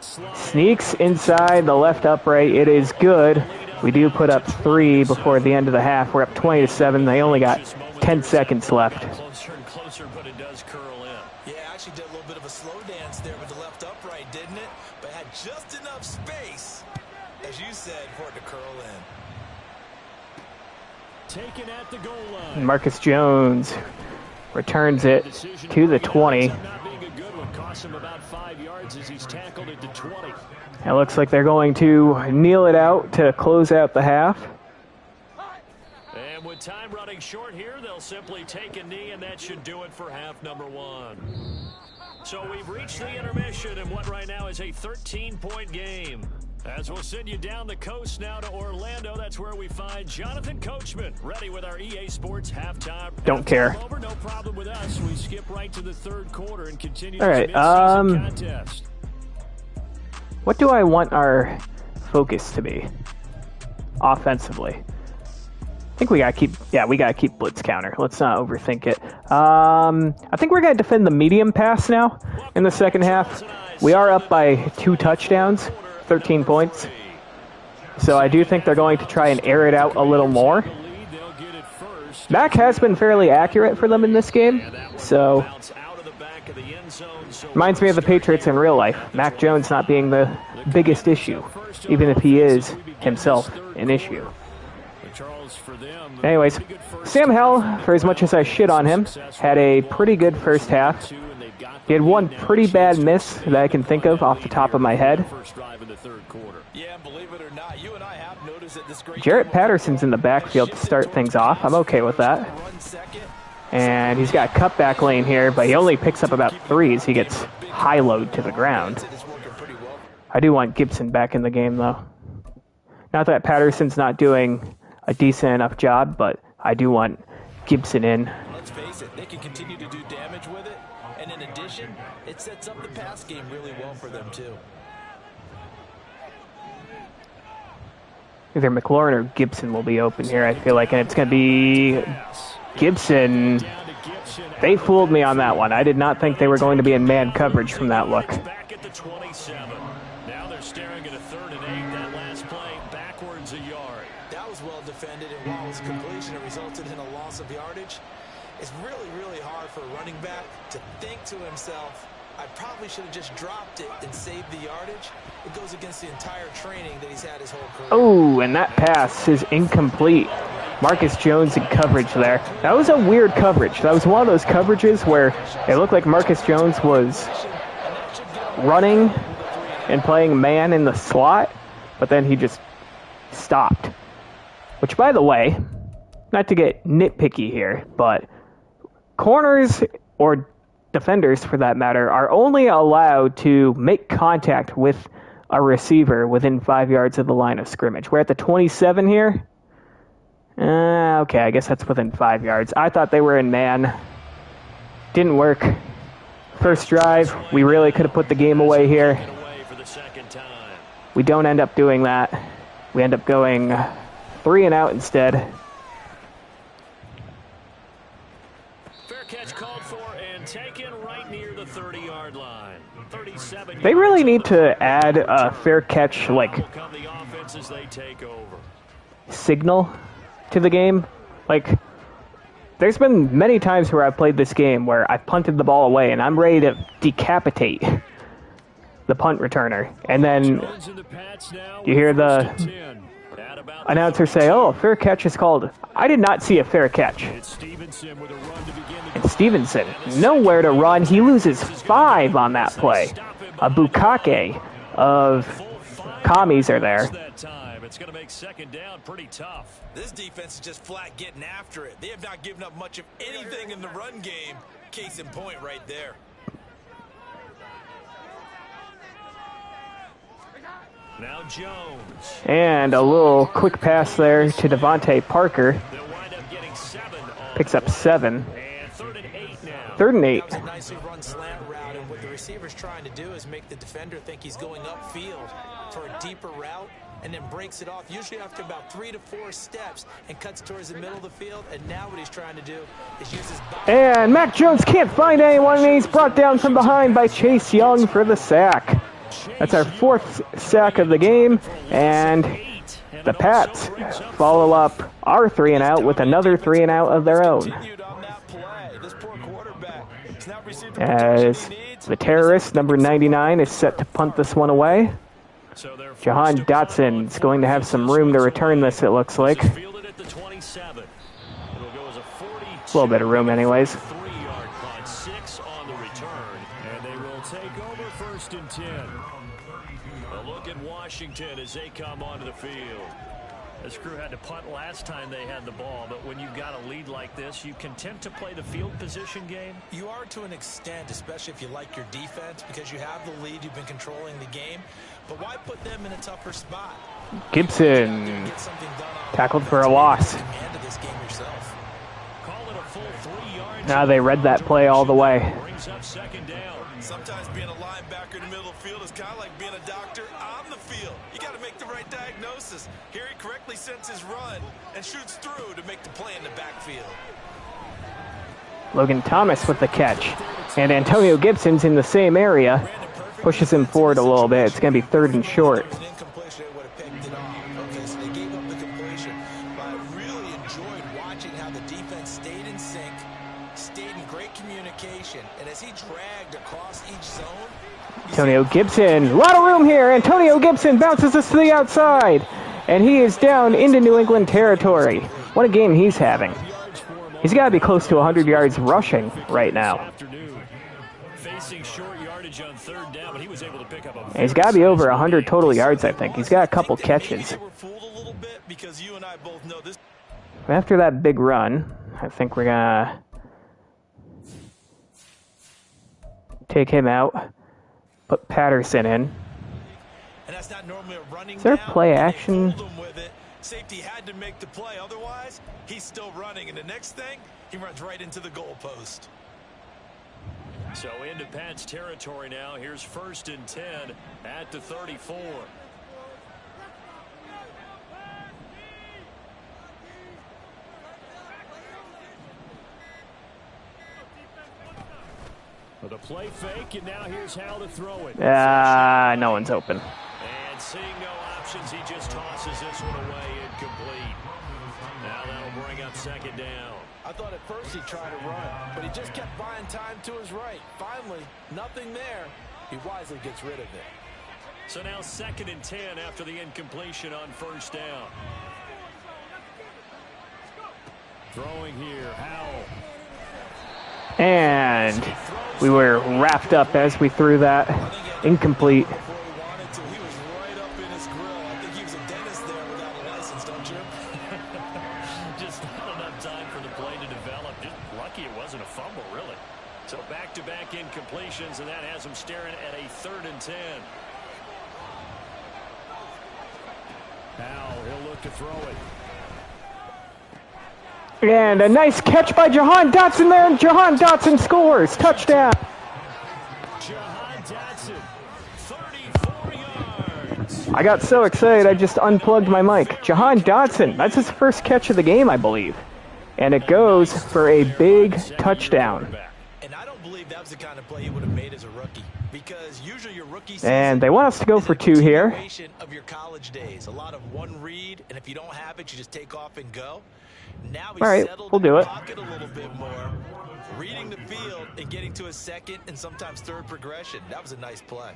sneaks inside the left upright. It is good. We do put up 3 before the end of the half. We're up 20-7. They only got 10 seconds left. Closer and closer, but it does curl in. Yeah, actually did a little bit of a slow dance there with the left upright, didn't it? But had just enough space, as you said, for it to curl in. Taken at the goal line. Marcus Jones returns it to the 20. Cost him about 5 yards as he's tackled at the 20. It looks like they're going to kneel it out to close out the half. And with time running short here, they'll simply take a knee, and that should do it for half number 1. So we've reached the intermission in what right now is a 13-point game. As we'll send you down the coast now to Orlando, that's where we find Jonathan Coachman, ready with our EA Sports halftime. Don't care. Over, no problem with us. We skip right to the 3rd quarter and continue All right, this mid-season contest. What do I want our focus to be offensively? I think we gotta keep blitz counter. Let's not overthink it. I think we're gonna defend the medium pass now in the second half. We are up by 2 touchdowns. 13 points. So I do think they're going to try and air it out a little more. Mac has been fairly accurate for them in this game. So reminds me of the Patriots in real life. Mac Jones not being the biggest issue, even if he is himself an issue. Anyways, Sam Howell, for as much as I shit on him, had a pretty good first half. He had one pretty bad miss that I can think of off the top of my head. Yeah, believe it or not, you and I have noticed that this great Jarrett Patterson's in the backfield to start things off. I'm okay with that. And he's got a cutback lane here, but he only picks up about 3s. He gets high load to the ground. I do want Gibson back in the game, though. Not that Patterson's not doing a decent enough job, but I do want Gibson in. Let's face it, they can continue to do damage with it, and in addition, it sets up the pass game really well for them, too. Either McLaurin or Gibson will be open here, I feel like, and it's going to be Gibson. They fooled me on that one. I did not think they were going to be in man coverage from that look. Back at the 27. Now they're staring at a 3rd and 8. That last play backwards a yard. That was well defended, and while it was a completion, it resulted in a loss of yardage. It's really, really hard for a running back to think to himself, I probably should have just dropped it and saved the yardage. It goes against the entire training that he's had his whole career. Oh, and that pass is incomplete. Marcus Jones in coverage there. That was a weird coverage. That was one of those coverages where it looked like Marcus Jones was running and playing man in the slot, but then he just stopped. Which, by the way, not to get nitpicky here, but corners or defenders, for that matter, are only allowed to make contact with a receiver within 5 yards of the line of scrimmage. We're at the 27 here. Okay, I guess that's within 5 yards. I thought they were in man. Didn't work. First drive, we really could have put the game away here. We don't end up doing that. We end up going 3 and out instead. Fair catch called for and taken right near the 30-yard line. 37. They really need to add a fair catch, like, signal to the game. Like, there's been many times where I've played this game where I've punted the ball away and I'm ready to decapitate the punt returner. And then you hear the announcer say, oh, fair catch is called. I did not see a fair catch. And Stevenson, nowhere to run. He loses 5 on that play. A bukkake of Commies are there. It's going to make second down pretty tough. This defense is just flat getting after it. They have not given up much of anything in the run game. Case in point right there. Now Jones. And a little quick pass there to Devontae Parker. They'll wind up getting 7. Picks up 7. And 3rd and 8 now. 3rd and 8. That was a nicely run slant route, and what the receiver's trying to do is make the defender think he's going upfield for a deeper route, and then breaks it off, usually after about 3 to 4 steps, and cuts towards the middle of the field. And now what he's trying to do is use his body. And Mac Jones can't find anyone, and he's brought down from behind by Chase Young for the sack. That's our 4th sack of the game, and the Pats follow up our 3 and out with another 3 and out of their own. As the terrorist, number 99, is set to punt this one away. Jahan Dotson's going to have some room to return this, it looks like. A little bit of room anyways. 3-yard punt, 6 on the return, and they will take over 1st and 10. A look at Washington as they come onto the field. This crew had to punt last time they had the ball, but when you've got a lead like this, you content to play the field position game? You are to an extent, especially if you like your defense, because you have the lead, you've been controlling the game. But why put them in a tougher spot? Gibson tackled for a loss. Now they read that play all the way. Sometimes being a linebacker in the middle of the field is kind of like being a doctor on the field. You got to make the right diagnosis. Here he correctly sends his run and shoots through to make the play in the backfield. Logan Thomas with the catch. And Antonio Gibson's in the same area. Pushes him forward a little bit. It's going to be 3rd and short. Antonio Gibson, a lot of room here. Antonio Gibson bounces us to the outside. And he is down into New England territory. What a game he's having. He's got to be close to 100 yards rushing right now. advantage on third down, but he was able to pick up a And he's got to be over 100 total yards, I think. He's got a couple catches. After that big run, I think we're going to take him out, put Patterson in. Is there play action? Safety had to make the play, otherwise he's still running, and the next thing, he runs right into the goalpost. So into Pat's territory now. Here's 1st and 10 at the 34. With a play fake, and now here's how to throw it. No one's open. And seeing no options, he just tosses this one away, incomplete. Now that'll bring up 2nd down. I thought at first he tried to run, but he just kept buying time to his right. Finally, nothing there. He wisely gets rid of it. So now 2nd and 10 after the incompletion on 1st down. Throwing here, Howell. And we were wrapped up as we threw that. Incomplete. Just not enough time for the play to develop. Just lucky it wasn't a fumble, really. So back-to-back incompletions, and that has him staring at a 3rd and 10. Now he'll look to throw it. And a nice catch by Jahan Dotson there, and Jahan Dotson scores. Touchdown. Jahan Dotson, 34 yards. I got so excited I just unplugged my mic. Jahan Dotson, that's his first catch of the game, I believe. And it goes for a big touchdown. And I don't believe that was the kind of play he would have made as a rookie. Because usually your rookie and they want us to go for 2 here. Of your college days. A lot of one read, and if you don't have it, you just take off and go. Now he's all right, we'll do it. Pocket a little bit more, reading the field and getting to a 2nd and sometimes 3rd progression. That was a nice play.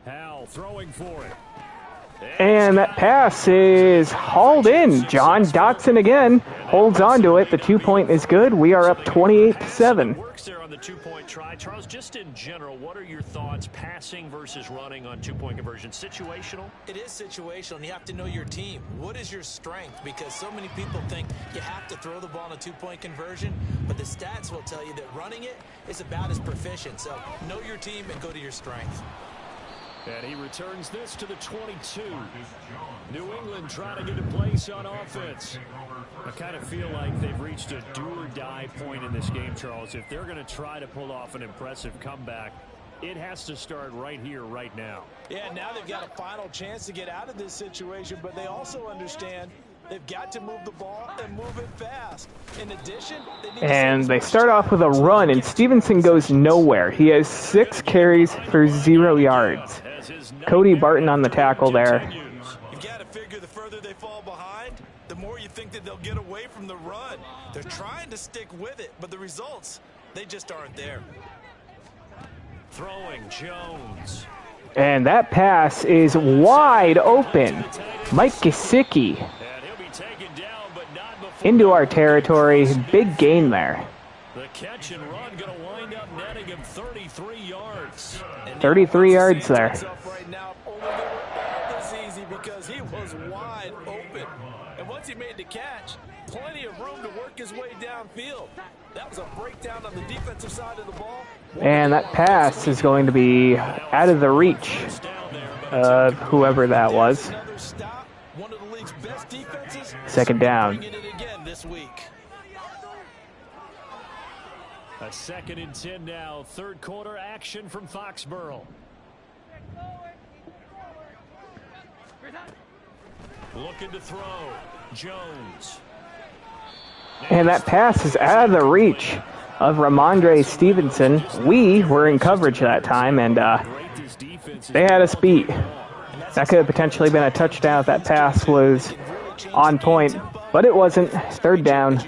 Hal throwing for it. And that pass is hauled in. John Dotson again holds on to it. The 2-point is good. We are up 28-7. Works there on the 2-point try. Charles, just in general, what are your thoughts passing versus running on 2-point conversion? Situational? It is situational, and you have to know your team. What is your strength? Because so many people think you have to throw the ball in a 2-point conversion, but the stats will tell you that running it is about as proficient. So know your team and go to your strength. And he returns this to the 22. New England trying to get a place on offense. I kind of feel like they've reached a do-or-die point in this game, Charles. If they're going to try to pull off an impressive comeback, it has to start right here, right now. Yeah, now they've got a final chance to get out of this situation, but they also understand they've got to move the ball and move it fast. In addition, they start off with a run, and Stevenson goes nowhere. He has 6 carries for 0 yards. Cody Barton on the tackle there. You've got to figure the further they fall behind, the more you think that they'll get away from the run. They're trying to stick with it, but the results, they just aren't there. Throwing Jones. And that pass is wide open. Mike Gesicki into our territory. Big gain there. The catch and run going to wind up netting him 33 yards. 33 yards there. Right now, only they were all this easy because he was wide open. And once he made the catch, plenty of room to work his way downfield. That was a breakdown on the defensive side of the ball. And that pass is going to be out of the reach of whoever that was. One of the league's best defenses. 2nd down. This week. A 2nd and 10 now. 3rd quarter action from Foxborough. Looking to throw. Jones. And that pass is out of the reach of Ramondre Stevenson. We were in coverage that time, and they had us beat. That could have potentially been a touchdown if that pass was on point, but it wasn't. 3rd down.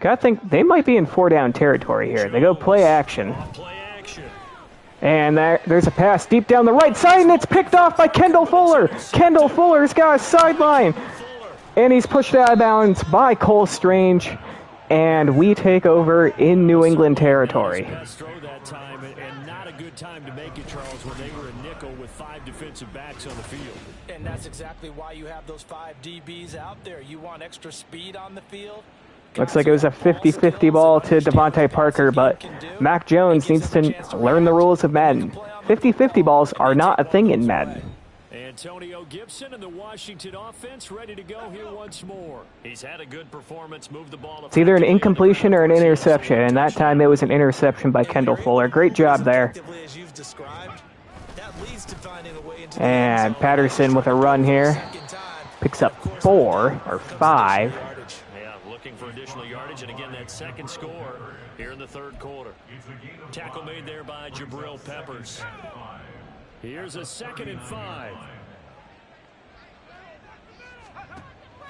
I think they might be in 4-down territory here. They go play action. And there's a pass deep down the right side, and it's picked off by Kendall Fuller. Kendall Fuller's got a sideline, and he's pushed out of bounds by Cole Strange. and we take over in New England territory. Best throw that time, and not a good time to make it, Charles, when they were a nickel with 5 defensive backs on the field. And that's exactly why you have those 5 DBs out there. You want extra speed on the field. Looks like it was a 50-50 ball to Devontae Parker, but Mac Jones needs to learn the rules of Madden. 50-50 balls are not a thing in Madden. Antonio Gibson and the Washington offense ready to go here once more. He's had a good performance, moved the ball. It's either an incompletion or an interception, and that time it was an interception by Kendall Fuller. Great job there. And Patterson with a run here. Picks up 4 or 5. Yeah, looking for additional yardage, and again, that second score here in the third quarter. Tackle made there by Jabril Peppers. Here's a 2nd and 5.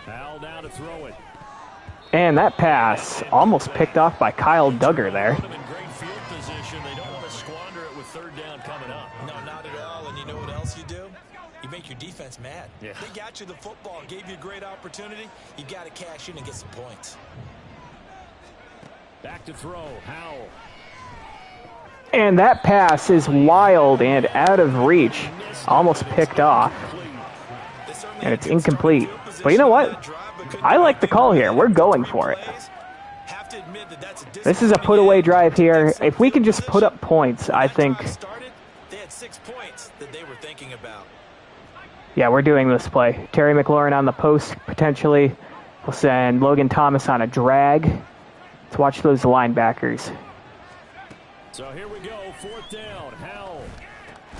Hal now to throw it. And that pass almost picked off by Kyle Duggar there. In great field position. They don't want to squander it with 3rd down coming up. No, not at all. And you know what else you do? You make your defense mad. Yeah. They got you the football, gave you a great opportunity. You got to cash in and get some points. Back to throw, Howell. And that pass is wild and out of reach. Almost picked off. And it's incomplete. But you know what? I like the call here. We're going for it. This is a put-away drive here. If we can just put up points, I think... They had 6 points that they were thinking about. Yeah, we're doing this play. Terry McLaurin on the post, potentially. We'll send Logan Thomas on a drag. Let's watch those linebackers. So here we go, 4th down, Howell.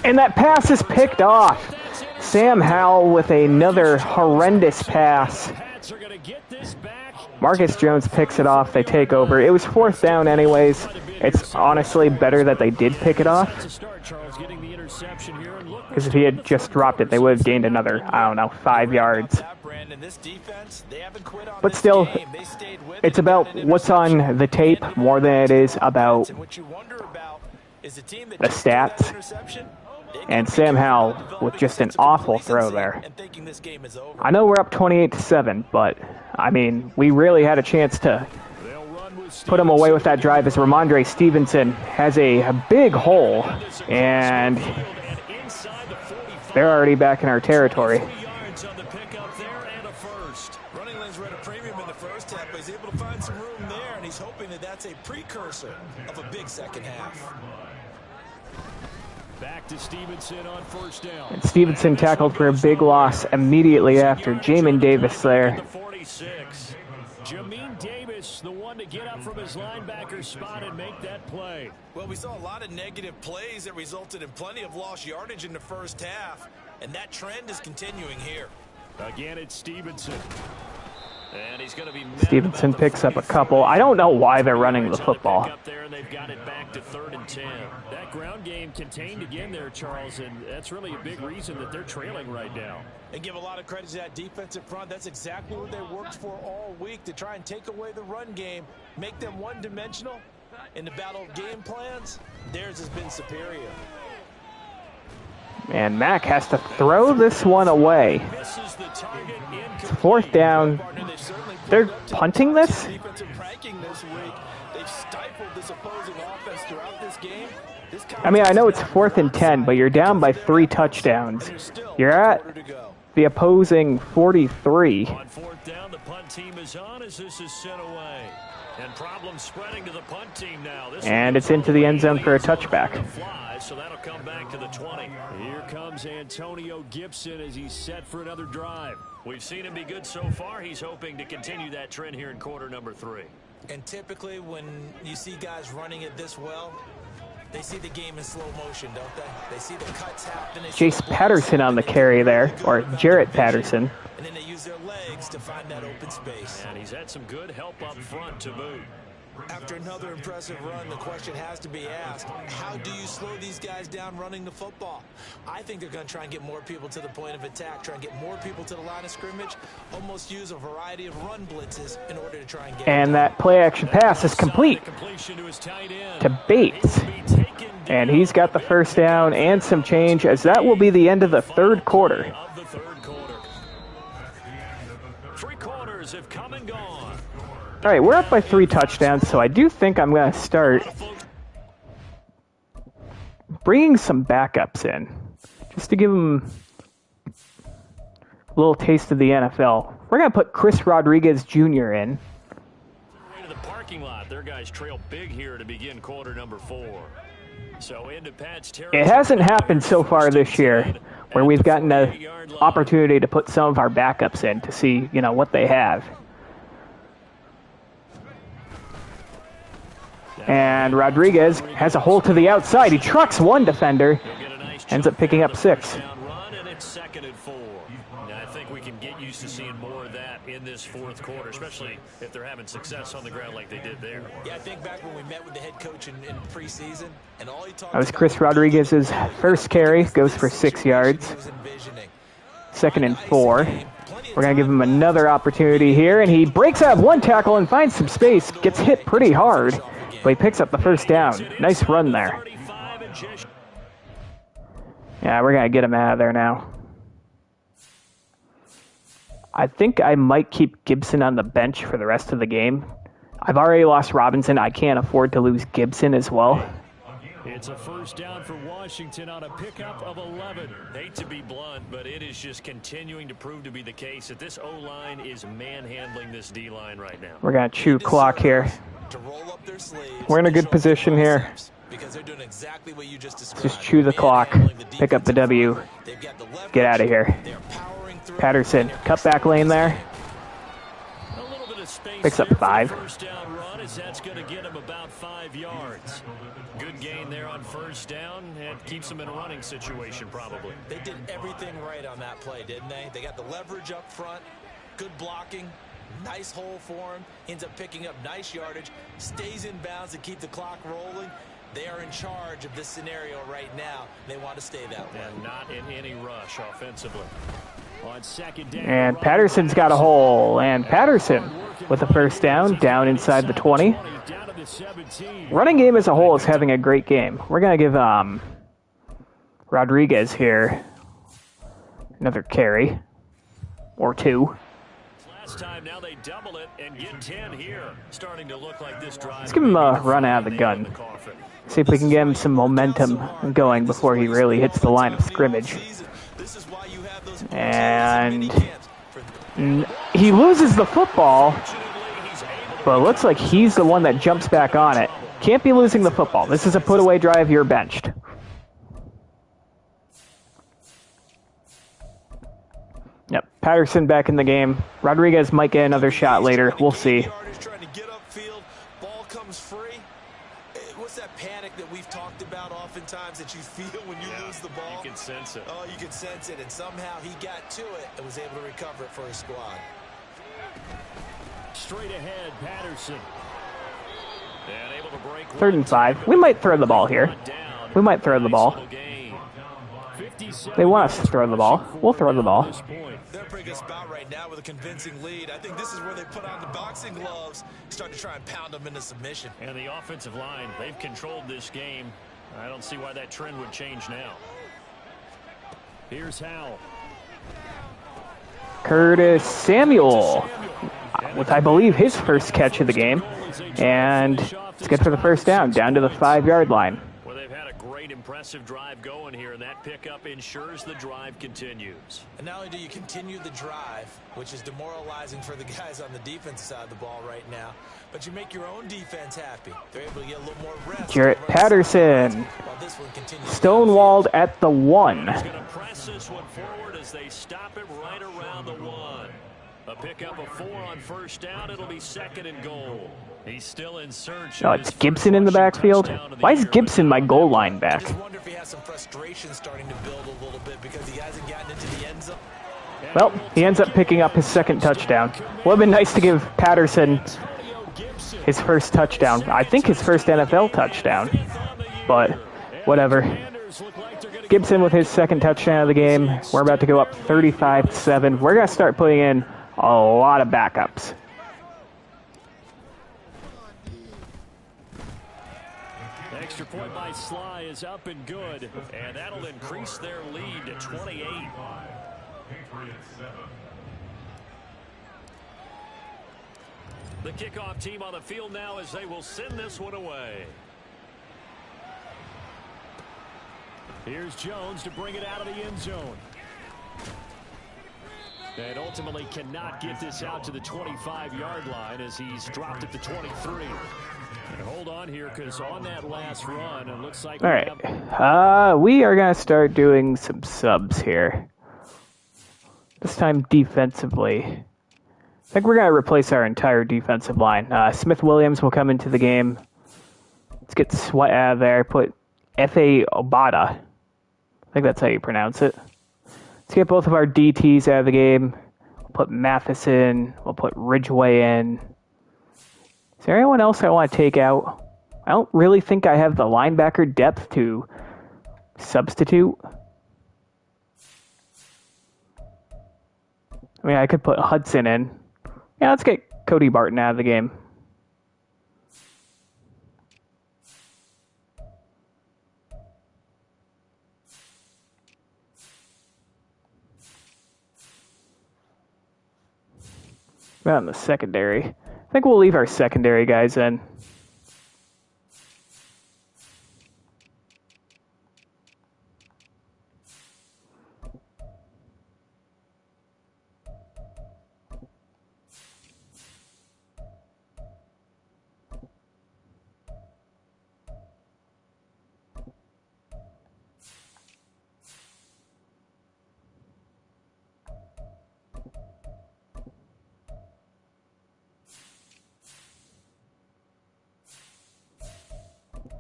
And that pass is picked off. Sam Howell with another horrendous pass. Marcus Jones picks it off. They take over. It was 4th down anyways. It's honestly better that they did pick it off. Because if he had just dropped it, they would have gained another, I don't know, 5 yards. But still, it's about what's on the tape more than it is about the stats. And Sam Howell with just an awful throw there. I know we're up 28-7, but, I mean, we really had a chance to put him away with that drive as Ramondre Stevenson has a big hole, and they're already back in our territory. He's able to find some room there, and he's hoping that that's a precursor of a big second half. Back to Stevenson on 1st down. And Stevenson tackled for a big loss immediately after. Jamin Davis there. 46. Jamin Davis, the one to get up from his linebacker spot and make that play. Well, we saw a lot of negative plays that resulted in plenty of lost yardage in the first half, and that trend is continuing here. Again, it's Stevenson. And he's going to be Stevenson picks up a couple. I don't know why they're running the football. Up there, and they've got it back to 3rd and 10. That ground game contained again there, Charles, and that's really a big reason that they're trailing right now. And give a lot of credit to that defensive front. That's exactly what they worked for all week, to try and take away the run game, make them one-dimensional. In the battle of game plans, theirs has been superior. And Mack has to throw this one away. It's 4th down. They're punting this? I mean, I know it's 4th and 10, but you're down by 3 touchdowns. You're at the opposing 43. On 4th down, the punt team is on as this is sent away. And problems spreading to the punt team now. And it's into the end zone for a touchback. So that'll come back to the 20. Here comes Antonio Gibson as he's set for another drive. We've seen him be good so far. He's hoping to continue that trend here in quarter number 3. And typically when you see guys running it this well, they see the game in slow motion, don't they? They see the cuts happen. Jace Patterson on the carry there, or Jarrett Patterson. And then they use their legs to find that open space. And he's had some good help up front to boot. After another impressive run, the question has to be asked, how do you slow these guys down running the football? I think they're going to try and get more people to the point of attack, try and get more people to the line of scrimmage, almost use a variety of run blitzes in order to try and get And that play-action pass is complete to Bates. And he's got the 1st down and some change, as that will be the end of the 3rd quarter. 3 quarters have come and gone. All right, we're up by 3 touchdowns, so I do think I'm going to start bringing some backups in, just to give them a little taste of the NFL. We're going to put Chris Rodriguez Jr. in. Way to the parking lot. Their guys trail big here to begin quarter number 4. So into Pat's territory. It hasn't happened so far this year where we've gotten an opportunity to put some of our backups in to see, you know, what they have. And Rodriguez has a hole to the outside. He trucks one defender, ends up picking up 6. I think we can get used to seeing more of that in this fourth quarter, especially if they're having success on the ground like they did there. Yeah, I think back when we met with the head coach in preseason, and all he talked That was Chris Rodriguez's first carry, goes for 6 yards. 2nd and 4. We're going to give him another opportunity here, and he breaks out of one tackle and finds some space. Gets hit pretty hard, but he picks up the first down. Nice run there. Yeah, we're going to get him out of there now. I think I might keep Gibson on the bench for the rest of the game. I've already lost Robinson. I can't afford to lose Gibson as well. It's a first down for Washington on a pickup of 11. Hate to be blunt, but it is just continuing to prove to be the case that this O-line is manhandling this D-line right now. We're going to chew clock here. We're in a good position here. Just chew the clock, pick up the W, get out of here. Patterson, cutback lane there. Picks up 5. That's going to get him about 5 yards. Good gain there on first down, and keeps him in a running situation probably. They did everything right on that play, didn't they? They got the leverage up front, good blocking, nice hole for him, ends up picking up nice yardage, stays in bounds to keep the clock rolling. They are in charge of this scenario right now. They want to stay that way. And not in any rush offensively. On second down, and Patterson's got a hole, and Patterson with the first down inside the 20. Running game as a whole is having a great game. We're going to give Rodriguez here another carry or 2. Last time, now they double it and get 10 here. Starting to look like this drive. Let's give him a run out of the gun. See if we can get him some momentum going before he really hits the line of scrimmage. And he loses the football, but it looks like he's the one that jumps back on it. Can't be losing the football. This is a put-away drive. You're benched. Yep, Patterson back in the game. Rodriguez might get another shot later. We'll see. What's that panic that we've talked about oftentimes that you feel when you lose the ball? You can sense it. Oh, you can sense it, and somehow he got to it and was able to recover it for his squad. Straight ahead, Patterson. And able to break 3rd and 5. We might throw the ball here. We might throw the ball. They want us to throw the ball. We'll throw the ball. They're a pretty good spot right now with a convincing lead. I think this is where they put on the boxing gloves, start to try and pound them into submission. And the offensive line, they've controlled this game. I don't see why that trend would change now. Here's Howell. Curtis Samuel with, I believe, his first catch of the game. And it's good for the first down to the 5-yard line. Well, they've had a great, impressive drive going here, and that pickup ensures the drive continues. And not only do you continue the drive, which is demoralizing for the guys on the defense side of the ball right now, but you make your own defense happy. They're able to get a little more rest. Jarrett Patterson stonewalled at the 1. He's going to press this one forward as they stop it right around the 1. A pickup of 4 on first down. It'll be 2nd and goal. He's still in search. Oh, it's Gibson in the backfield? Why is Gibson my goal line back? I just wonder if he has some frustration starting to build a little bit because he hasn't gotten into the end zone. Well, he ends up picking up his 2nd touchdown. Would have been nice to give Patterson his first touchdown. I think his first NFL touchdown. But whatever. Gibson with his 2nd touchdown of the game. We're about to go up 35-7. We're going to start putting in a lot of backups. Extra point by Sly is up and good, and that'll increase their lead to 28. The kickoff team on the field now as they will send this one away. Here's Jones to bring it out of the end zone. And ultimately cannot get this out to the 25-yard line as he's dropped at the 23. And hold on here, because on that last run, it looks like... All right. We are going to start doing some subs here. This time defensively. I think we're going to replace our entire defensive line. Smith Williams will come into the game. Let's get Sweat out of there. Put F.A. Obata. I think that's how you pronounce it. Let's get both of our DTs out of the game. We'll put Matheson. We'll put Ridgeway in. Is there anyone else I want to take out? I don't really think I have the linebacker depth to substitute. I mean, I could put Hudson in. Yeah, let's get Cody Barton out of the game. Not in the secondary. I think we'll leave our secondary guys in.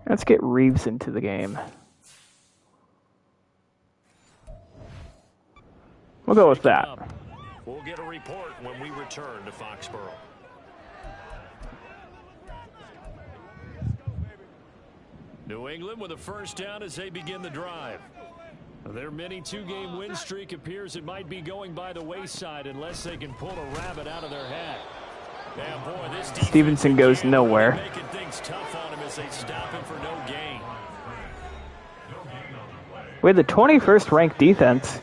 Let's get Reeves into the game. We'll go with that. We'll get a report when we return to Foxborough. New England with a first down as they begin the drive. Their mini two-game win streak appears it might be going by the wayside unless they can pull a rabbit out of their hat. Yeah, boy, this Stevenson goes nowhere. Making things tough on him as they stop him for no gain. We had the 21st ranked defense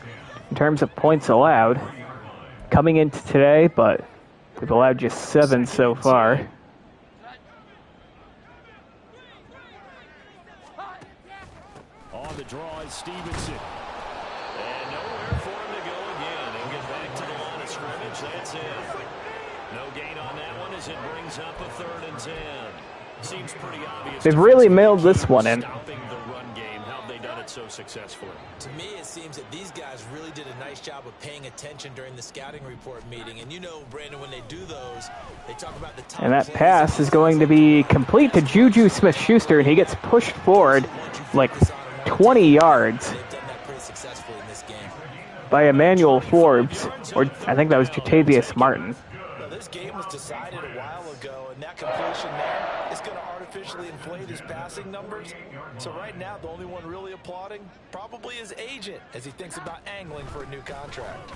in terms of points allowed coming into today, but we've allowed just 7 so far. On the draw is Stevenson. And nowhere for him to go again. He'll get back to the line of scrimmage. That's it. No gain on that one as it brings up a 3rd and 10. Seems pretty obvious. They've really mailed this one in. Stopping the run game. How have they done it so successfully? To me, it seems that these guys really did a nice job of paying attention during the scouting report meeting. And you know, Brandon, when they do those, they talk about the top. And that pass is going to be complete to Juju Smith-Schuster, and he gets pushed forward like 20 yards by Emmanuel Forbes, or I think that was Jatavius Martin. This game was decided a while ago, and that completion there is going to artificially inflate his passing numbers. So right now, the only one really applauding probably his agent as he thinks about angling for a new contract.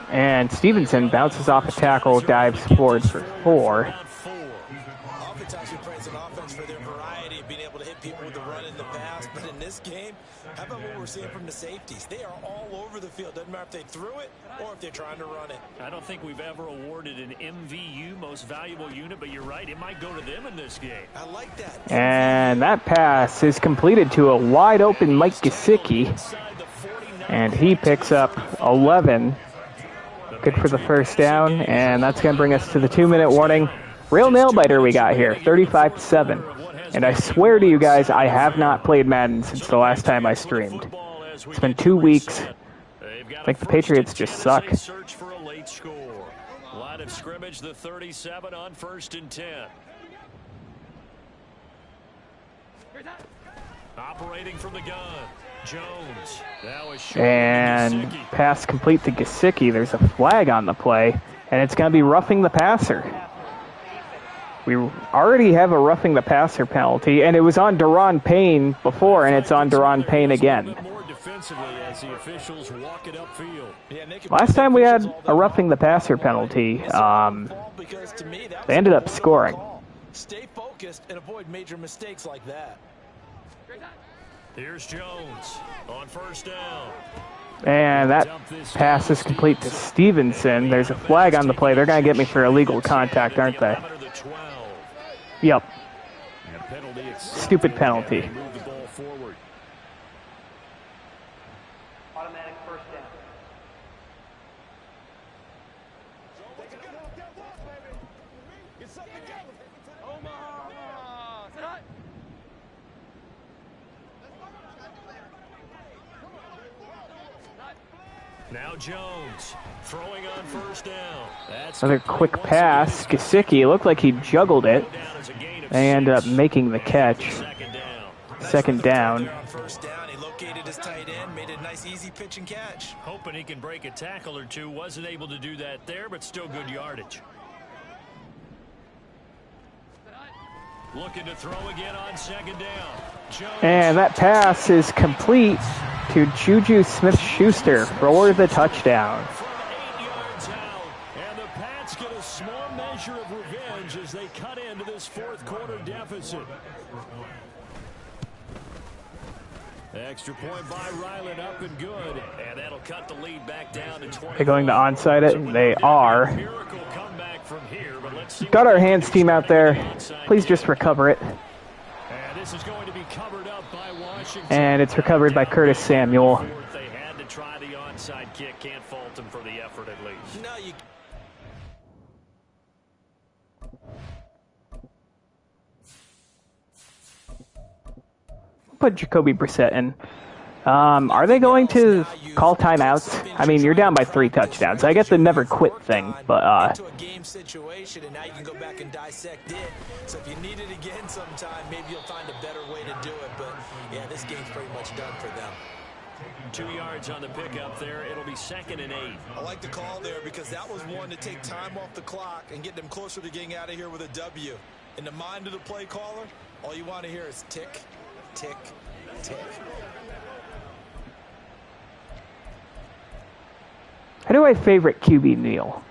And Stevenson bounces off a tackle, dives forward for 4. Oftentimes we praise an offense for their variety of being able to hit people with the run in the pass, but in this game, how about what we're seeing from the safeties? They are all over the field. Doesn't matter if they threw it or if they're trying to run it. I don't think we've ever awarded an MVU, most valuable unit, but you're right, it might go to them in this game. I like that. And that pass is completed to a wide open Mike Gesicki, and he picks up 11. Good for the first down, and that's going to bring us to the 2-minute warning. Real nail-biter we got here, 35-7. And I swear to you guys, I have not played Madden since the last time I streamed. It's been 2 weeks. I think the Patriots just suck. Search for a late score. Line of scrimmage, the 37 on 1st and 10. Operating from the gun, Jones. Now is short. And pass complete to Gesicki. There's a flag on the play, and it's going to be roughing the passer. We already have a roughing the passer penalty, and it was on Daron Payne before, and it's on Daron Payne again. Last time we had a roughing the passer penalty, they ended up scoring. Stay focused and avoid major mistakes like that. Here's Jones on 1st down. And that pass is complete to Stevenson. There's a flag on the play. They're going to get me for illegal contact, aren't they? 12. Yep. And a penalty. Stupid penalty. Move the ball forward. Automatic first down. Now Jones throwing on first down. That's Another quick pass. Gesicki looked like he juggled it. They end up making the catch. Second down. On first down, he located his tight end, made a nice easy pitch and catch. Hoping he can break a tackle or two. Wasn't able to do that there, but still good yardage. Looking to throw again on second down. Jones. And that pass is complete to Juju Smith-Schuster for the touchdown. From 8 yards out, and the Pats get a small measure of revenge as they cut into this fourth quarter deficit. Extra point by Ryland, up and good, and that'll cut the lead back down to 20. They're going to onside it. They are. Miracle comeback from here, but let's see. Got our hands team out there. Please just recover it. And this is going to be covered up by Washington. And it's recovered by Curtis Samuel. They had to try the onside kick. Can't fault them for the effort at least. No, you Put Jacoby Brissett in. Are they going to call timeouts? I mean, you're down by 3 touchdowns. I get the never quit thing, but into a game situation, and now you can go back and dissect it. So if you need it again sometime, maybe you'll find a better way to do it. But yeah, this game's pretty much done for them. 2 yards on the pickup there. It'll be 2nd and 8. I like the call there because that was one to take time off the clock and get them closer to getting out of here with a W. In the mind of the play caller, all you want to hear is tick, tick, tick. how do I favorite QB Neal?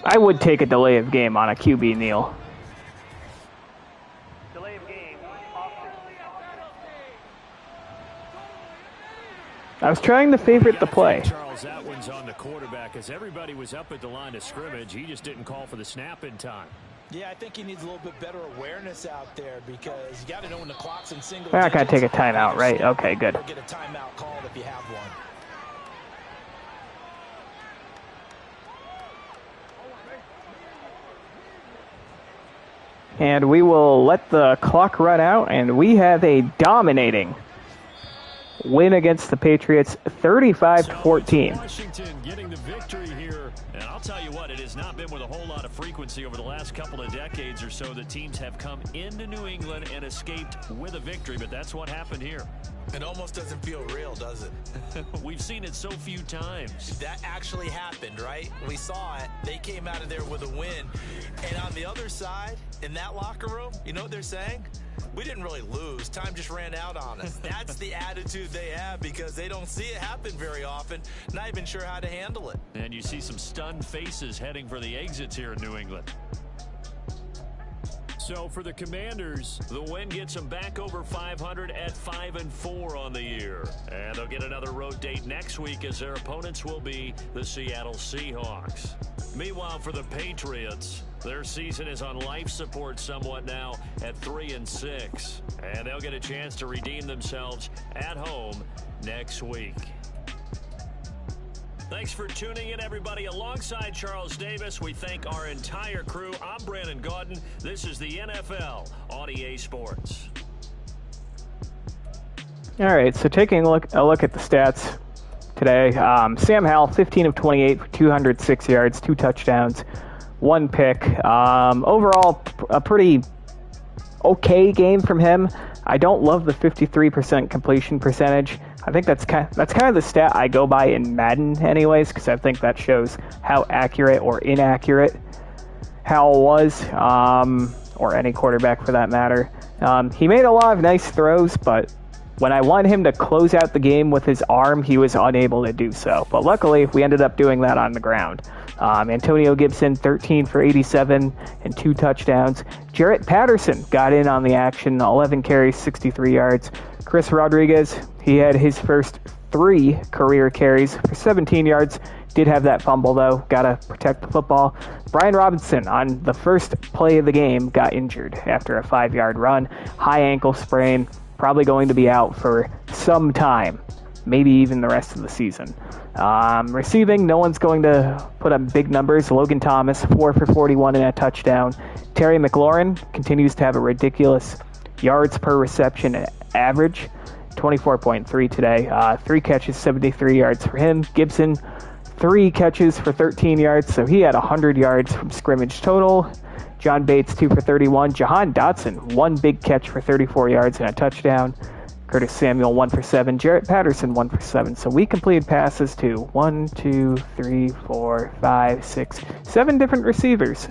I would take a delay of game on a QB Neal. Delay of game. Austin. I was trying to favorite the play. Charles, that one's on the quarterback as everybody was up at the line of scrimmage. He just didn't call for the snap in time. Yeah, I think he needs a little bit better awareness out there because you got to know when the clock's in single We're not going to take a digits. timeout, right? Okay, good. Or get a timeout called if you have one. And we will let the clock run out, and we have a dominating win against the Patriots, 35-14. Washington getting the victory here. And I'll tell you what, it has not been with a whole lot of frequency over the last couple of decades or so that teams have come into New England and escaped with a victory, but that's what happened here. It almost doesn't feel real, does it? We've seen it so few times. That actually happened, right? We saw it. They came out of there with a win. And on the other side, in that locker room, you know what they're saying? We didn't really lose. Time just ran out on us. That's the attitude they have because they don't see it happen very often. Not even sure how to handle it. And you see some stunned faces heading for the exits here in New England. So for the Commanders, the win gets them back over 500 at 5-4 on the year. And they'll get another road date next week as their opponents will be the Seattle Seahawks. Meanwhile, for the Patriots, their season is on life support somewhat now at 3-6. And they'll get a chance to redeem themselves at home next week. Thanks for tuning in, everybody. Alongside Charles Davis, we thank our entire crew. I'm Brandon Gaudin. This is the NFL on EA Sports. All right, so taking a look at the stats today. Sam Howell, 15 of 28 for 206 yards, 2 touchdowns, 1 pick. Overall, a pretty okay game from him. I don't love the 53% completion percentage. I think that's kind of the stat I go by in Madden anyways, because I think that shows how accurate or inaccurate Howell was, or any quarterback for that matter. He made a lot of nice throws, but when I wanted him to close out the game with his arm, he was unable to do so. But luckily, we ended up doing that on the ground. Antonio Gibson, 13 for 87 and 2 touchdowns. Jarrett Patterson got in on the action, 11 carries, 63 yards. Chris Rodriguez, he had his first 3 career carries for 17 yards. Did have that fumble, though. Got to protect the football. Brian Robinson, on the first play of the game, got injured after a 5-yard run. High ankle sprain. Probably going to be out for some time. Maybe even the rest of the season. Receiving, no one's going to put up big numbers. Logan Thomas, 4 for 41 and a touchdown. Terry McLaurin continues to have a ridiculous yards per reception average. 24.3 today. 3 catches, 73 yards for him. Gibson, 3 catches for 13 yards, so he had 100 yards from scrimmage total. John Bates, 2 for 31. Jahan Dotson, 1 big catch for 34 yards and a touchdown. Curtis Samuel, 1 for 7. Jarrett Patterson, 1 for 7. So we completed passes to 1, 2, 3, 4, 5, 6, 7 different receivers.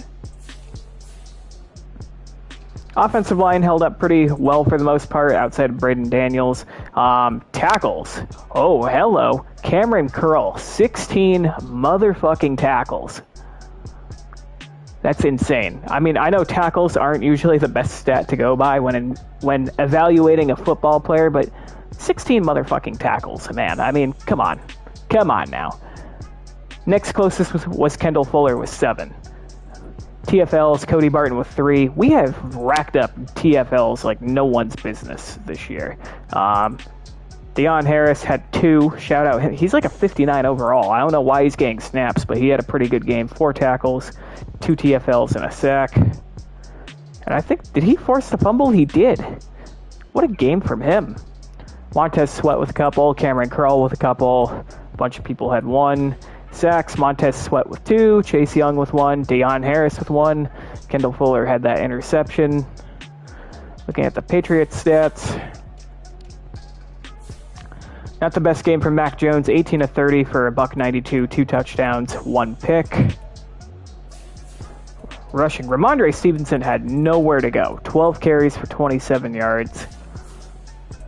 Offensive line held up pretty well for the most part, outside of Braden Daniels. Tackles. Oh, hello. Cameron Curl, 16 motherfucking tackles. That's insane. I mean, I know tackles aren't usually the best stat to go by when evaluating a football player, but 16 motherfucking tackles, man. I mean, come on. Come on now. Next closest was Kendall Fuller with 7. TFLs, Cody Barton with 3. We have racked up TFLs like no one's business this year. Deion Harris had 2. Shout out him. He's like a 59 overall. I don't know why he's getting snaps, but he had a pretty good game. 4 tackles, 2 TFLs, and a sack. And I think, did he force the fumble? He did. What a game from him. Montez Sweat with a couple. Cameron Curl with a couple. A bunch of people had 1. Sacks, Montez Sweat with 2, Chase Young with 1, Deion Harris with 1, Kendall Fuller had that interception. Looking at the Patriots stats. Not the best game from Mac Jones, 18 of 30 for $192, 2 touchdowns, 1 pick. Rushing, Ramondre Stevenson had nowhere to go, 12 carries for 27 yards.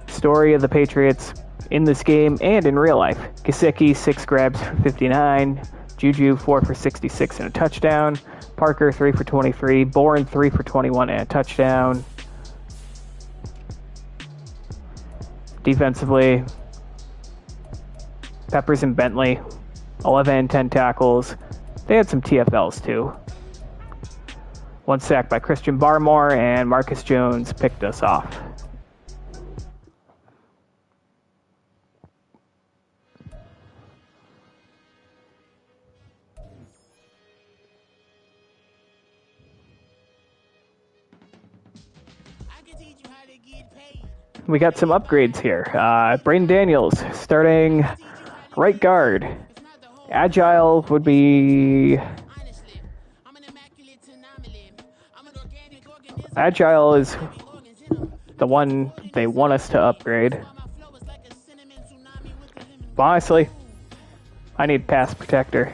Story of the Patriots in this game and in real life. Gesicki, 6 grabs for 59. Juju, 4 for 66 and a touchdown. Parker, 3 for 23. Bourne, 3 for 21 and a touchdown. Defensively, Peppers and Bentley, 11 and 10 tackles. They had some TFLs too. 1 sack by Christian Barmore, and Marcus Jones picked us off. We got some upgrades here. Braden Daniels starting right guard. Agile would be... Agile is the one they want us to upgrade. But honestly, I need pass protector.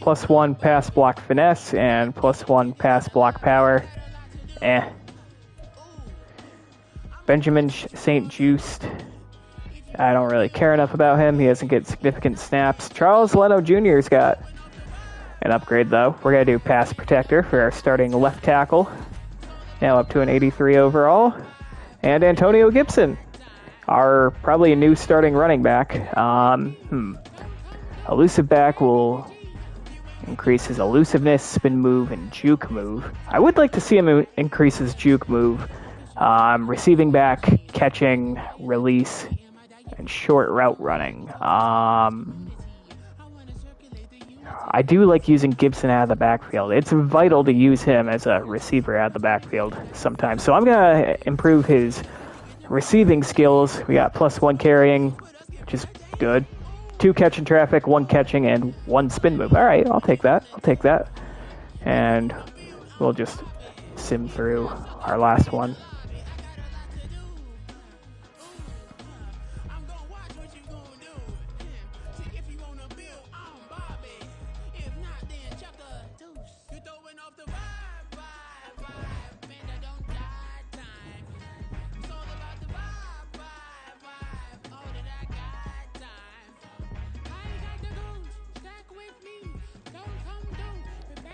+1 pass block finesse and +1 pass block power. Benjamin St. Just. I don't really care enough about him. He doesn't get significant snaps. Charles Leno Jr.'s got an upgrade, though. We're going to do pass protector for our starting left tackle. Now up to an 83 overall. And Antonio Gibson, our probably a new starting running back. Elusive back will increase his elusiveness, spin move, and juke move. I would like to see him increase his juke move. Receiving back, catching, release, and short route running. I do like using Gibson out of the backfield. It's vital to use him as a receiver out of the backfield sometimes. So I'm going to improve his receiving skills. We got +1 carrying, which is good. 2 catching traffic, 1 catching, and 1 spin move. All right, I'll take that. And we'll just sim through our last one.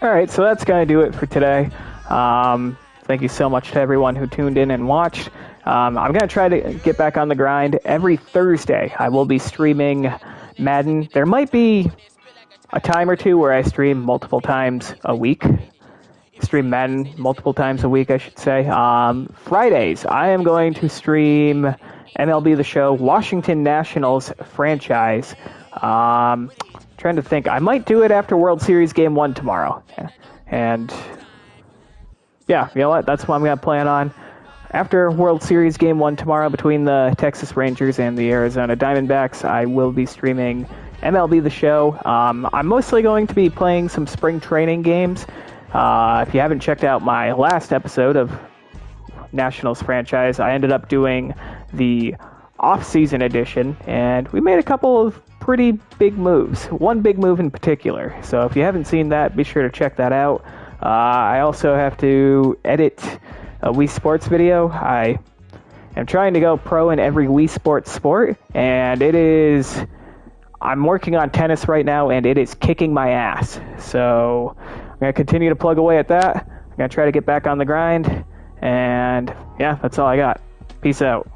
All right, so that's going to do it for today. Thank you so much to everyone who tuned in and watched. I'm going to try to get back on the grind. Every Thursday, I will be streaming Madden. There might be a time or two where I stream multiple times a week. Stream Madden multiple times a week, I should say. Fridays, I am going to stream MLB The Show, Washington Nationals franchise. Trying to think. I might do it after World Series Game 1 tomorrow. And yeah, you know what? That's what I'm going to plan on. After World Series Game 1 tomorrow between the Texas Rangers and the Arizona Diamondbacks, I will be streaming MLB The Show. I'm mostly going to be playing some spring training games. If you haven't checked out my last episode of Nationals franchise, I ended up doing the off-season edition, and we made a couple of pretty big moves. One big move in particular. So if you haven't seen that, be sure to check that out. I also have to edit a Wii Sports video. I am trying to go pro in every Wii Sports sport, and I'm working on tennis right now, and it is kicking my ass. So I'm going to continue to plug away at that. I'm going to try to get back on the grind, and yeah, that's all I got. Peace out.